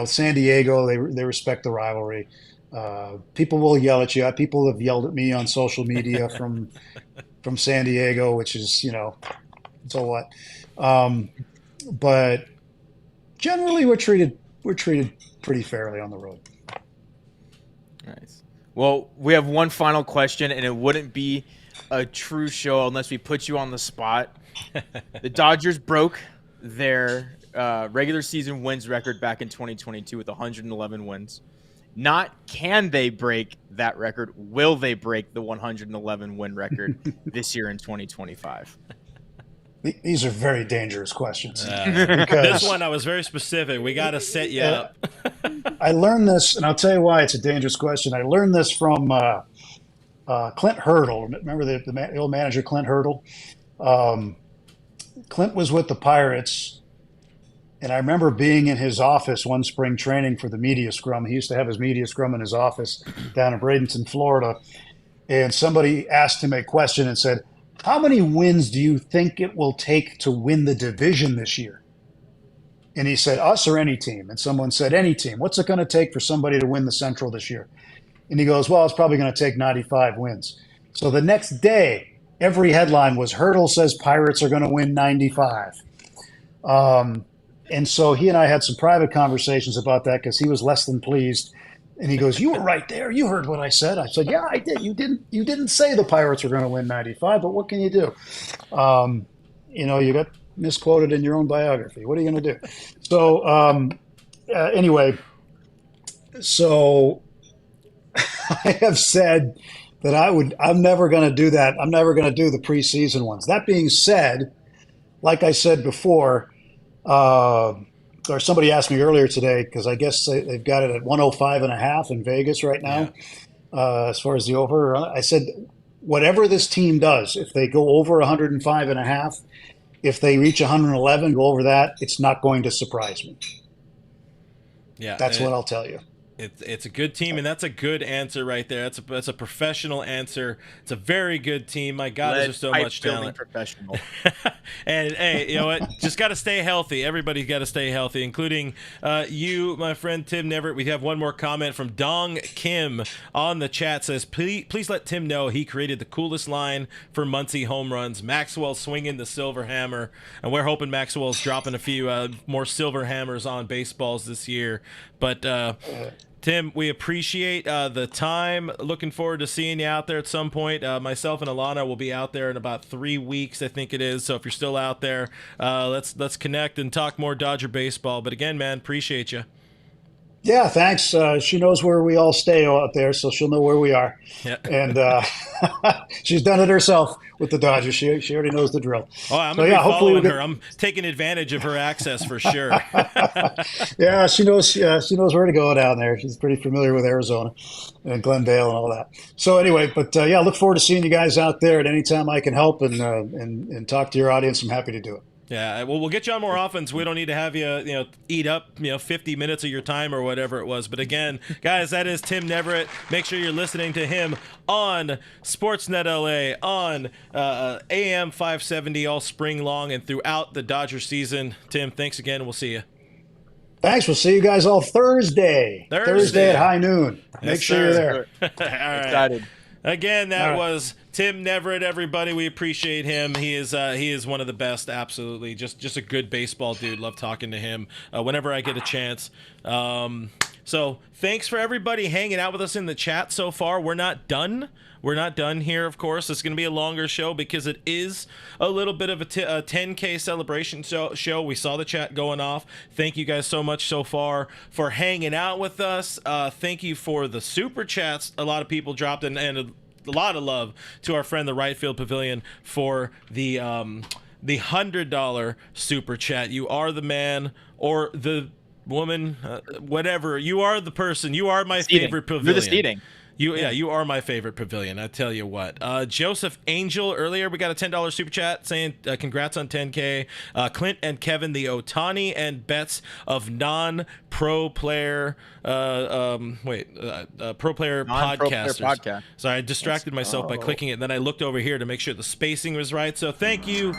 San Diego they respect the rivalry. People will yell at you. People have yelled at me on social media from San Diego, which is so what. But generally, we're treated pretty fairly on the road. Nice. Well, we have one final question, and it wouldn't be a true show unless we put you on the spot. The Dodgers broke their regular season wins record back in 2022 with 111 wins. Not can they break that record, will they break the 111 win record this year in 2025? These are very dangerous questions. This one I was very specific. We got to set you up. I learned this, and I'll tell you why it's a dangerous question. I learned this from Clint Hurdle. Remember the old manager, Clint Hurdle? Clint was with the Pirates, and I remember being in his office one spring training for the media scrum. He used to have his media scrum in his office down in Bradenton, Florida. And somebody asked him a question and said, "How many wins do you think it will take to win the division this year?" And he said, us or any team? And someone said, any team. What's it going to take for somebody to win the Central this year? And he goes, well, it's probably going to take 95 wins. So the next day, every headline was Hurdle says Pirates are going to win 95. And so he and I had some private conversations about that because he was less than pleased. And he goes, you were right there. You heard what I said. I said, yeah, I did. You didn't say the Pirates were going to win 95, but what can you do? You got misquoted in your own biography. What are you going to do? So anyway, so I have said that I'm never going to do that. I'm never going to do the preseason ones. That being said, like I said before, or somebody asked me earlier today, because I guess they've got it at 105.5 in Vegas right now, as far as the over. I said, whatever this team does, if they go over 105.5, if they reach 111, go over that, it's not going to surprise me. Yeah, that's what I'll tell you. It's a good team, and that's a good answer right there. That's a professional answer. It's a very good team. My God, there's so much talent. Professional. And hey, you know what? Just got to stay healthy. Everybody's got to stay healthy, including you, my friend Tim Neverett. We have one more comment from Dong Kim on the chat. Says, please let Tim know he created the coolest line for Muncie home runs. Maxwell swinging the silver hammer, and we're hoping Maxwell's dropping a few more silver hammers on baseballs this year. But Tim, we appreciate the time. Looking forward to seeing you out there at some point. Myself and Alana will be out there in about 3 weeks, I think it is. So if you're still out there, let's connect and talk more Dodger baseball. But again, man, appreciate you. Yeah, thanks. She knows where we all stay out there, so she'll know where we are. Yeah. And she's done it herself with the Dodgers. She already knows the drill. Oh, I'm going to be following her. I'm taking advantage of her access for sure. Yeah, she knows where to go down there. She's pretty familiar with Arizona and Glendale and all that. So anyway, but yeah, look forward to seeing you guys out there at any time I can help and talk to your audience. I'm happy to do it. Yeah, well, we'll get you on more often, so we don't need to have you, eat up, 50 minutes of your time or whatever it was. But again, guys, that is Tim Neverett. Make sure you're listening to him on Sportsnet LA, on AM 570 all spring long and throughout the Dodger season. Tim, thanks again. We'll see you. Thanks. We'll see you guys all Thursday at high noon. Make sure you're there. All right. Excited. Again, that was Tim Neverett, everybody. We appreciate him. He is one of the best, absolutely. Just a good baseball dude. Love talking to him whenever I get a chance. So thanks for everybody hanging out with us in the chat so far. We're not done. We're not done here, of course. It's going to be a longer show because it is a little bit of a 10K celebration show. We saw the chat going off. Thank you guys so much so far for hanging out with us. Thank you for the super chats. A lot of people dropped in, and a lot of love to our friend, the Right Field Pavilion, for the $100 super chat. You are the man or the woman, whatever. You are the person. You are my favorite pavilion. You're the seating. You are my favorite pavilion. I tell you what. Joseph Angel, earlier we got a $10 super chat saying congrats on 10K. Clint and Kevin, the Otani and Betts of non-pro player pro player podcasters. So I distracted myself by clicking it, and then I looked over here to make sure the spacing was right. So thank you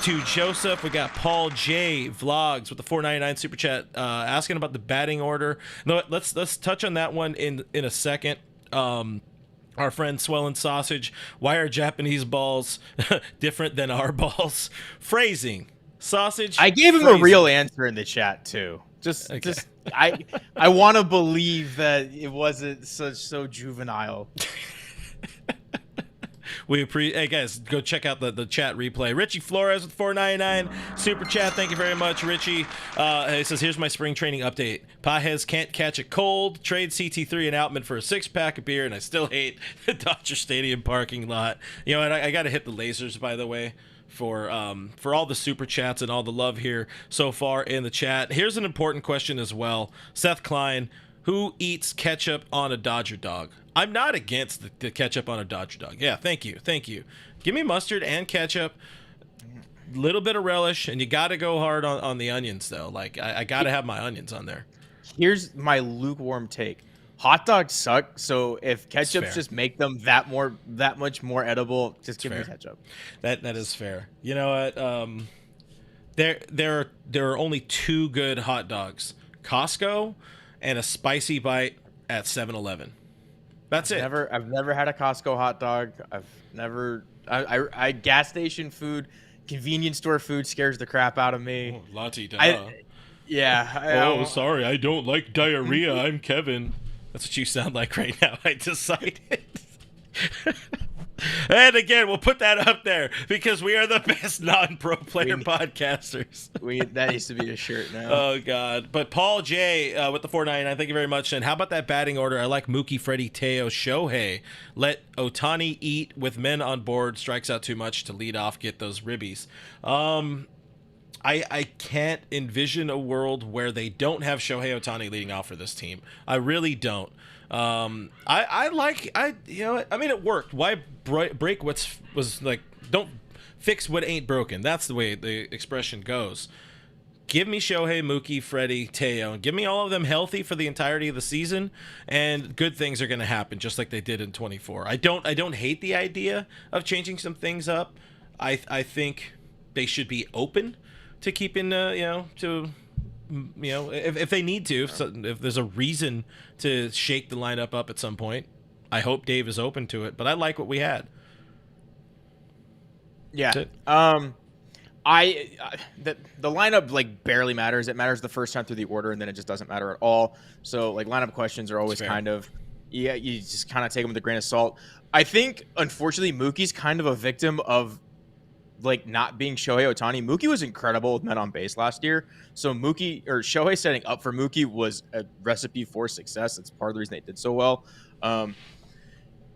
to Joseph. We got Paul J Vlogs with the $4.99 super chat asking about the batting order. No, let's touch on that one in a second. Our friend Swellin' Sausage, why are Japanese balls different than our balls? Phrasing. Sausage. I gave him a real answer in the chat too. I want to believe that it wasn't so juvenile. Hey guys, go check out the chat replay. Richie Flores with $4.99 super chat. Thank you very much, Richie. He says, here's my spring training update. Pajes can't catch a cold. Trade CT3 and Outman for a 6-pack of beer, and I still hate the Dodger Stadium parking lot. You know, and I got to hit the lasers, by the way, for all the super chats and all the love here so far in the chat. Here's an important question as well. Seth Klein, who eats ketchup on a Dodger dog? I'm not against the ketchup on a Dodger dog. Yeah, thank you. Give me mustard and ketchup, little bit of relish, and you got to go hard on the onions, though. Like, I got to have my onions on there. Here's my lukewarm take. Hot dogs suck, so if ketchups just make them that much more edible, just give me ketchup. That is fair. You know what? There are only two good hot dogs: Costco and a spicy bite at 7-Eleven. That's it. I've never had a Costco hot dog. I gas station food, convenience store food scares the crap out of me. Oh, la-ti-da. Yeah. Sorry, I don't like diarrhea. I'm Kevin. That's what you sound like right now. I decided. And again, we'll put that up there because we are the best non-pro player podcasters. That needs to be a shirt now. Oh, God. But Paul J. With the 499, thank you very much. And how about that batting order? I like Mookie, Freddie, Teo, Shohei. Let Ohtani eat with men on board. Strikes out too much to lead off, get those ribbies. I can't envision a world where they don't have Shohei Ohtani leading off for this team. I really don't. It worked. Why break don't fix what ain't broken. That's the way the expression goes. Give me Shohei, Mookie, Freddie, Teo, and give me all of them healthy for the entirety of the season, and good things are going to happen, just like they did in 24. I don't hate the idea of changing some things up. I think they should be open to keeping, if they need to, if there's a reason to shake the lineup up at some point. I hope Dave is open to it, but I like what we had. Yeah. The lineup barely matters. It matters the first time through the order, and then it just doesn't matter at all. So lineup questions are always kind of, you just kind of take them with a grain of salt. I think unfortunately Mookie's kind of a victim of not being Shohei Ohtani. Mookie was incredible with men on base last year. So Shohei setting up for Mookie was a recipe for success. That's part of the reason they did so well.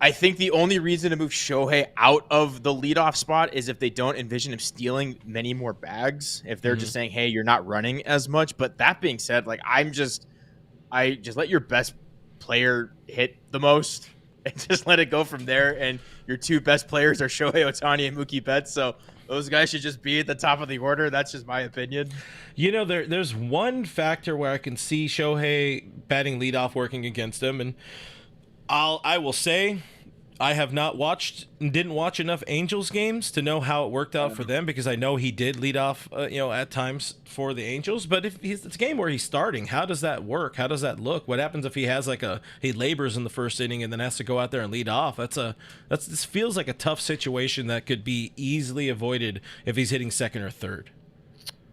I think the only reason to move Shohei out of the leadoff spot is if they don't envision him stealing many more bags. If they're just saying, hey, you're not running as much. But that being said, I just let your best player hit the most and just let it go from there. And your two best players are Shohei Ohtani and Mookie Betts. So those guys should just be at the top of the order. That's just my opinion. There's one factor where I can see Shohei batting leadoff working against him, and I will say I have not didn't watch enough Angels games to know how it worked out for them, because I know he did lead off, at times for the Angels. But if it's a game where he's starting, how does that work? How does that look? What happens if he has he labors in the first inning and then has to go out there and lead off? This feels like a tough situation that could be easily avoided if he's hitting second or third.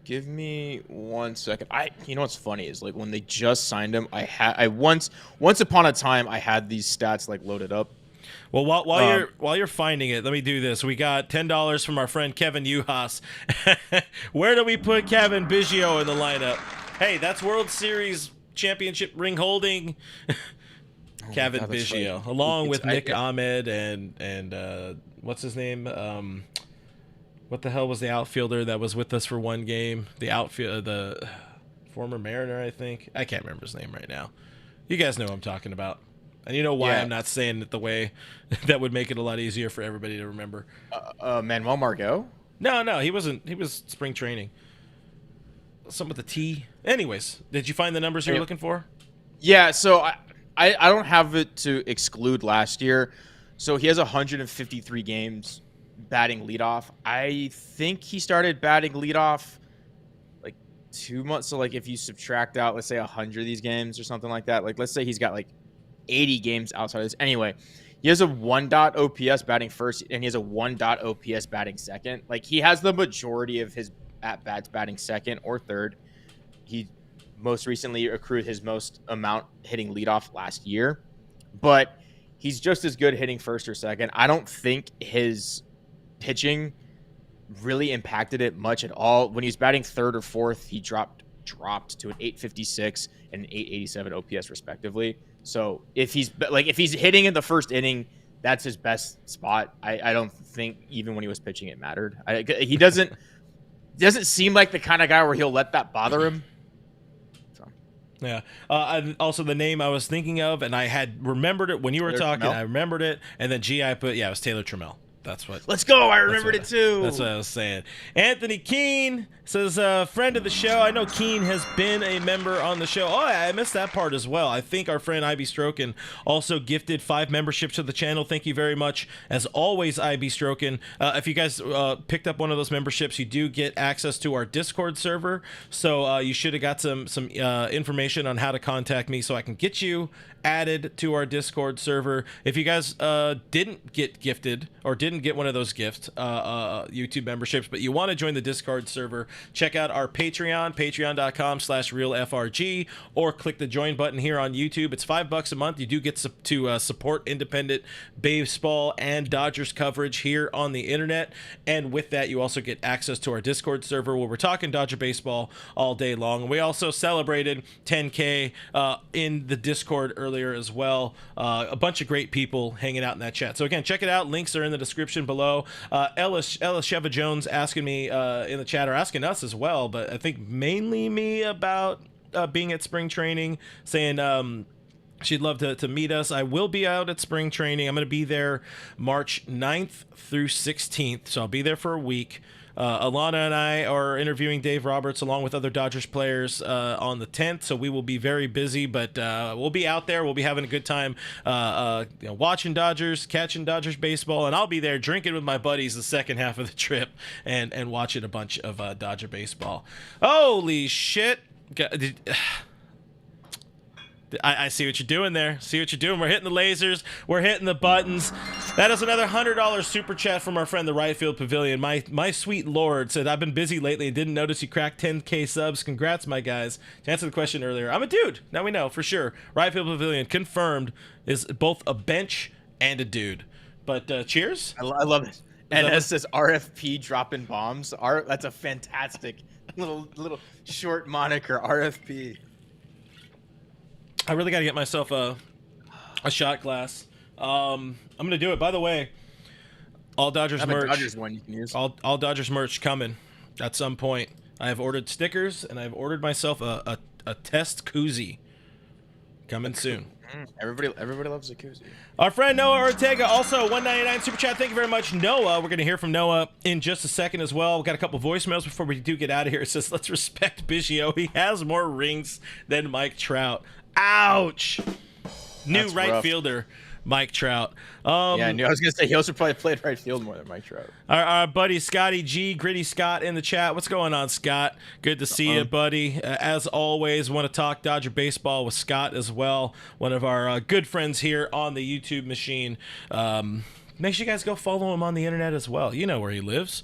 Give me 1 second. What's funny is when they just signed him, I once upon a time I had these stats loaded up. Well, while you're finding it, let me do this. We got $10 from our friend Kevin Uhas. Where do we put Kevin Biggio in the lineup? Hey, that's World Series championship ring holding Kevin Biggio, along with Nick Ahmed and what's his name? What the hell was the outfielder that was with us for one game? The former Mariner, I think. I can't remember his name right now. You guys know what I'm talking about. And you know why I'm not saying it the way that would make it a lot easier for everybody to remember. Manuel Margot? No, he wasn't. He was spring training. Some with the T. Anyways, did you find the numbers you were looking for? Yeah, so I don't have it to exclude last year. So he has 153 games batting leadoff. I think he started batting leadoff 2 months. So if you subtract out, let's say 100 of these games or something like that, let's say he's got 80 games outside of this. Anyway, he has a 1.0 OPS batting first, and he has a 1.0 OPS batting second. He has the majority of his at-bats batting second or third. He most recently accrued his most amount hitting leadoff last year, but he's just as good hitting first or second. I don't think his pitching really impacted it much at all. When he was batting third or fourth, he dropped to an 856 and an 887 OPS respectively. So if he's hitting in the first inning, that's his best spot. I don't think even when he was pitching it mattered. He doesn't seem like the kind of guy where he'll let that bother him. So. Yeah. And also the name I was thinking of, and I had remembered it when you were talking. Trammell? I remembered it, and then I put it was Taylor Trammell. That's what. Let's go. I remembered it too. That's what I was saying. Anthony Keene says, friend of the show. I know Keene has been a member on the show. Oh, I missed that part as well. I think our friend IB Stroken also gifted 5 memberships to the channel. Thank you very much. As always, IB Stroken. If you guys picked up one of those memberships, you do get access to our Discord server. So you should have got some information on how to contact me so I can get you added to our Discord server. If you guys didn't get gifted or didn't get one of those gifts, YouTube memberships, but you want to join the Discord server, check out our Patreon, patreon.com/realfrg, or click the join button here on YouTube. It's $5 a month. You do get to support independent baseball and Dodgers coverage here on the internet. And with that, you also get access to our Discord server where we're talking Dodger baseball all day long. We also celebrated 10K in the Discord earlier as well. A bunch of great people hanging out in that chat. So again, check it out. Links are in the description below. Ellis Sheva Jones asking me in the chat, or asking us as well, but I think mainly me about being at spring training, saying she'd love to meet us. I will be out at spring training. I'm going to be there March 9th through 16th, so I'll be there for a week. Alana and I are interviewing Dave Roberts along with other Dodgers players on the 10th, so we will be very busy, but we'll be out there. We'll be having a good time watching Dodgers, catching Dodgers baseball, and I'll be there drinking with my buddies the second half of the trip and watching a bunch of Dodger baseball. Holy shit. I see what you're doing there. See what you're doing. We're hitting the lasers. We're hitting the buttons. That is another $100 super chat from our friend, the Right Field Pavilion. My sweet lord said, I've been busy lately and didn't notice you cracked 10K subs. Congrats, my guys. To answer the question earlier, I'm a dude. Now we know for sure. Right Field Pavilion confirmed is both a bench and a dude. But cheers. I love it. And it says RFP dropping bombs. That's a fantastic little short moniker, RFP. I really got to get myself a shot glass. I'm gonna do it. By the way, all Dodgers merch. Dodgers one you can use. All Dodgers merch coming at some point. I have ordered stickers and I've ordered myself a test koozie coming soon. Everybody loves a koozie. Our friend Noah Ortega, also $1.99 super chat. Thank you very much, Noah. We're gonna hear from Noah in just a second as well. We've got a couple voicemails before we do get out of here. It says, "Let's respect Biggio. He has more rings than Mike Trout." Ouch. New That's right rough. Fielder, Mike Trout. Yeah, I was gonna say he also probably played right field more than Mike Trout. Our buddy Scotty G, Gritty Scott in the chat. What's going on, Scott? Good to see you, buddy. As always, want to talk Dodger baseball with Scott as well. One of our good friends here on the YouTube machine. Make sure you guys go follow him on the internet as well. You know where he lives.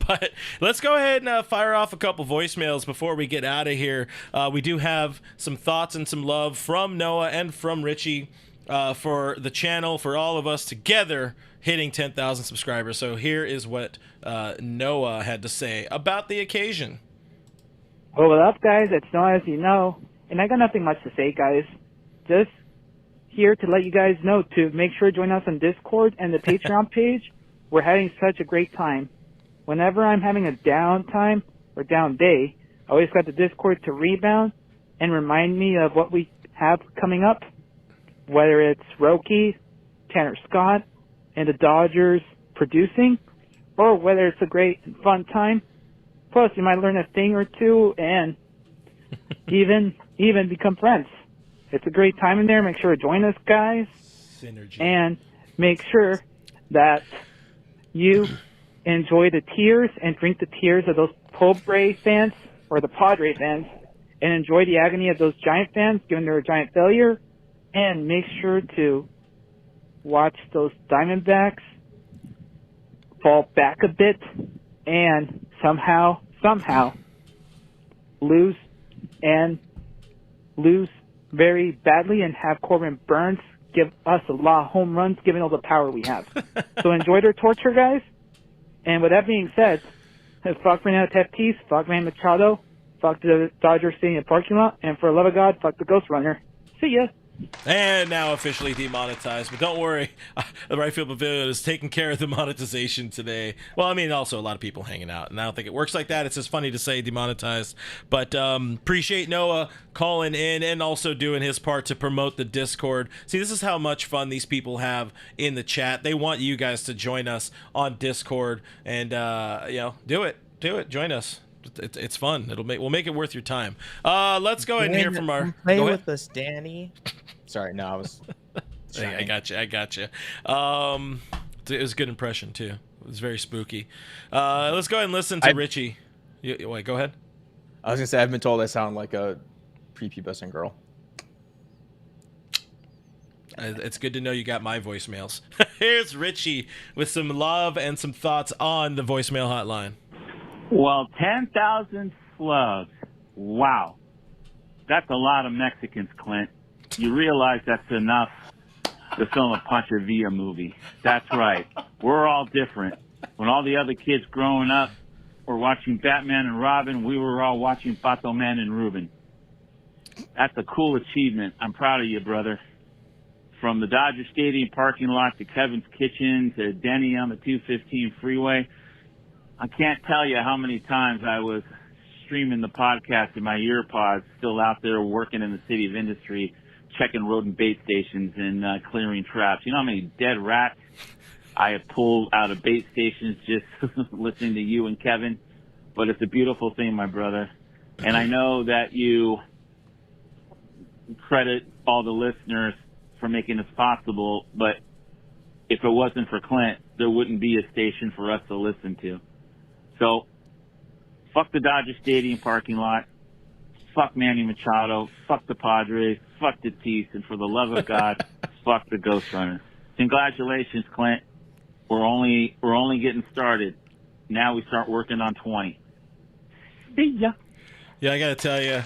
But let's go ahead and fire off a couple voicemails before we get out of here. We do have some thoughts and some love from Noah and from Richie for the channel, for all of us together hitting 10,000 subscribers. So here is what Noah had to say about the occasion. Well, what up, guys? It's Noah, as you know. And I got nothing much to say, guys. Just here to let you guys know to make sure to join us on Discord and the Patreon page. We're having such a great time. Whenever I'm having a down time or down day, I always got the Discord to rebound and remind me of what we have coming up, whether it's Roki, Tanner Scott, and the Dodgers producing, or whether it's a great and fun time. Plus, you might learn a thing or two and even become friends. It's a great time in there. Make sure to join us, guys. Synergy. And make sure that you enjoy the tears and drink the tears of those Pobre fans or the Padre fans, and enjoy the agony of those Giant fans given their giant failure. And make sure to watch those Diamondbacks fall back a bit and somehow lose very badly and have Corbin Burns give us a lot of home runs given all the power we have. So enjoy their torture, guys. And with that being said, fuck Fernando Tatis, fuck Manny Machado, fuck the Dodger Stadium parking lot, and for the love of God, fuck the Ghost Runner. See ya. And now officially demonetized, but don't worry, the Right Field Pavilion is taking care of the monetization today. Well, I mean, also a lot of people hanging out, and I don't think it works like that. It's just funny to say demonetized, but appreciate Noah calling in and also doing his part to promote the Discord. See, this is how much fun these people have in the chat. They want you guys to join us on Discord, and do it, join us. It's fun. We'll make it worth your time. Let's go ahead and hear from our. Play with us, Danny. Sorry, no, I was. I got you. It was a good impression too. It was very spooky. Let's go ahead and listen to Richie. Wait, go ahead. I was gonna say I've been told I sound like a prepubescent girl. It's good to know you got my voicemails. Here's Richie with some love and some thoughts on the voicemail hotline. Well, 10,000 slugs. Wow. That's a lot of Mexicans, Clint. You realize that's enough to film a Pancho Villa movie. That's right. We're all different. When all the other kids growing up were watching Batman and Robin, we were all watching Pato Man and Ruben. That's a cool achievement. I'm proud of you, brother. From the Dodger Stadium parking lot to Kevin's Kitchen to Denny on the 215 freeway, I can't tell you how many times I was streaming the podcast in my ear pods, still out there working in the city of industry, checking rodent bait stations and clearing traps. You know how many dead rats I have pulled out of bait stations just listening to you and Kevin? But it's a beautiful thing, my brother. And I know that you credit all the listeners for making this possible, but if it wasn't for Clint, there wouldn't be a station for us to listen to. So, fuck the Dodger Stadium parking lot, fuck Manny Machado, fuck the Padres, fuck Tatis, and for the love of God, fuck the Ghost Runner. Congratulations, Clint. We're only getting started. Now we start working on 20. See ya. Yeah, I gotta tell you,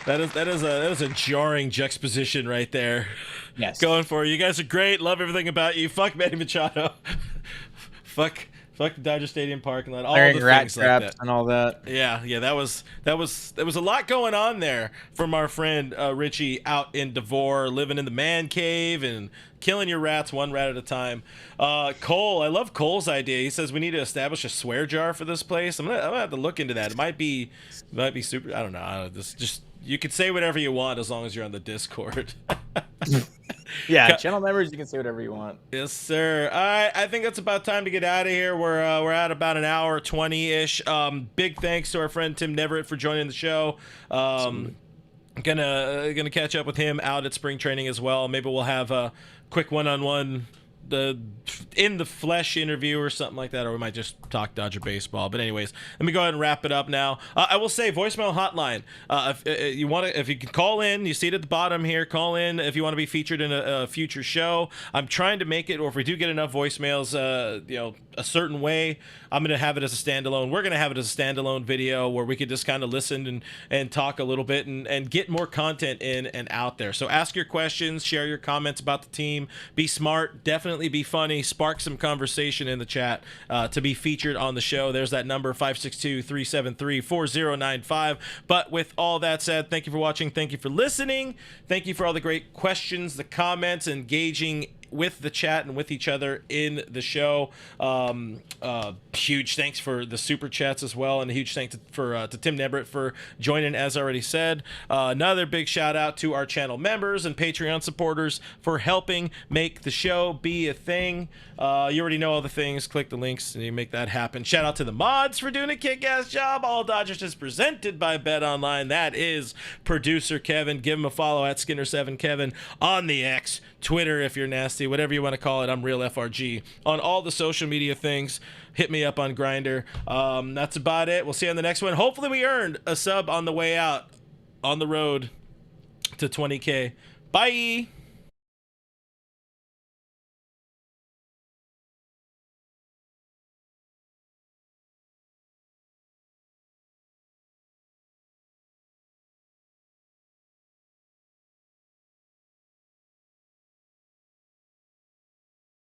that is a jarring juxtaposition right there. Yes. Going for it. You guys are great. Love everything about you. Fuck Manny Machado. Fuck the Dodger Stadium parking lot. All the things like that and all that. Yeah. There was a lot going on there from our friend Richie out in Devore, living in the man cave and killing your rats one rat at a time. Cole, I love Cole's idea. He says we need to establish a swear jar for this place. I'm gonna have to look into that. It might be super. I don't know. You could say whatever you want as long as you're on the Discord. Yeah, channel members, you can say whatever you want. Yes, sir. All right, I think that's about time to get out of here. We're at about an hour 20-ish. Big thanks to our friend Tim Neverett for joining the show. Gonna catch up with him out at spring training as well. Maybe we'll have a quick one-on-one in the flesh interview or something like that, or we might just talk Dodger baseball. But anyways, let me go ahead and wrap it up now. I will say voicemail hotline. If you can call in, you see it at the bottom here. Call in if you want to be featured in a future show. I'm trying to make it, or if we do get enough voicemails, a certain way, I'm gonna have it as a standalone. We're gonna have it as a standalone video where we could just kind of listen and talk a little bit and get more content in and out there. So ask your questions, share your comments about the team, be smart, definitely be funny, spark some conversation in the chat to be featured on the show. There's that number, 562-373-4095. But with all that said, thank you for watching, thank you for listening, thank you for all the great questions, the comments, engaging with the chat and with each other in the show. Huge thanks for the super chats as well, and a huge thanks to Tim Neverett for joining, as already said. Another big shout out to our channel members and Patreon supporters for helping make the show be a thing. You already know all the things. Click the links and you make that happen. Shout out to the mods for doing a kick-ass job. All Dodgers is presented by Bet Online. That is producer Kevin. Give him a follow at Skinner7Kevin on the X, Twitter if you're nasty, whatever you want to call it. I'm Real FRG on all the social media things. Hit me up on Grindr. That's about it. We'll see you on the next one. Hopefully we earned a sub on the way out on the road to 20K. Bye.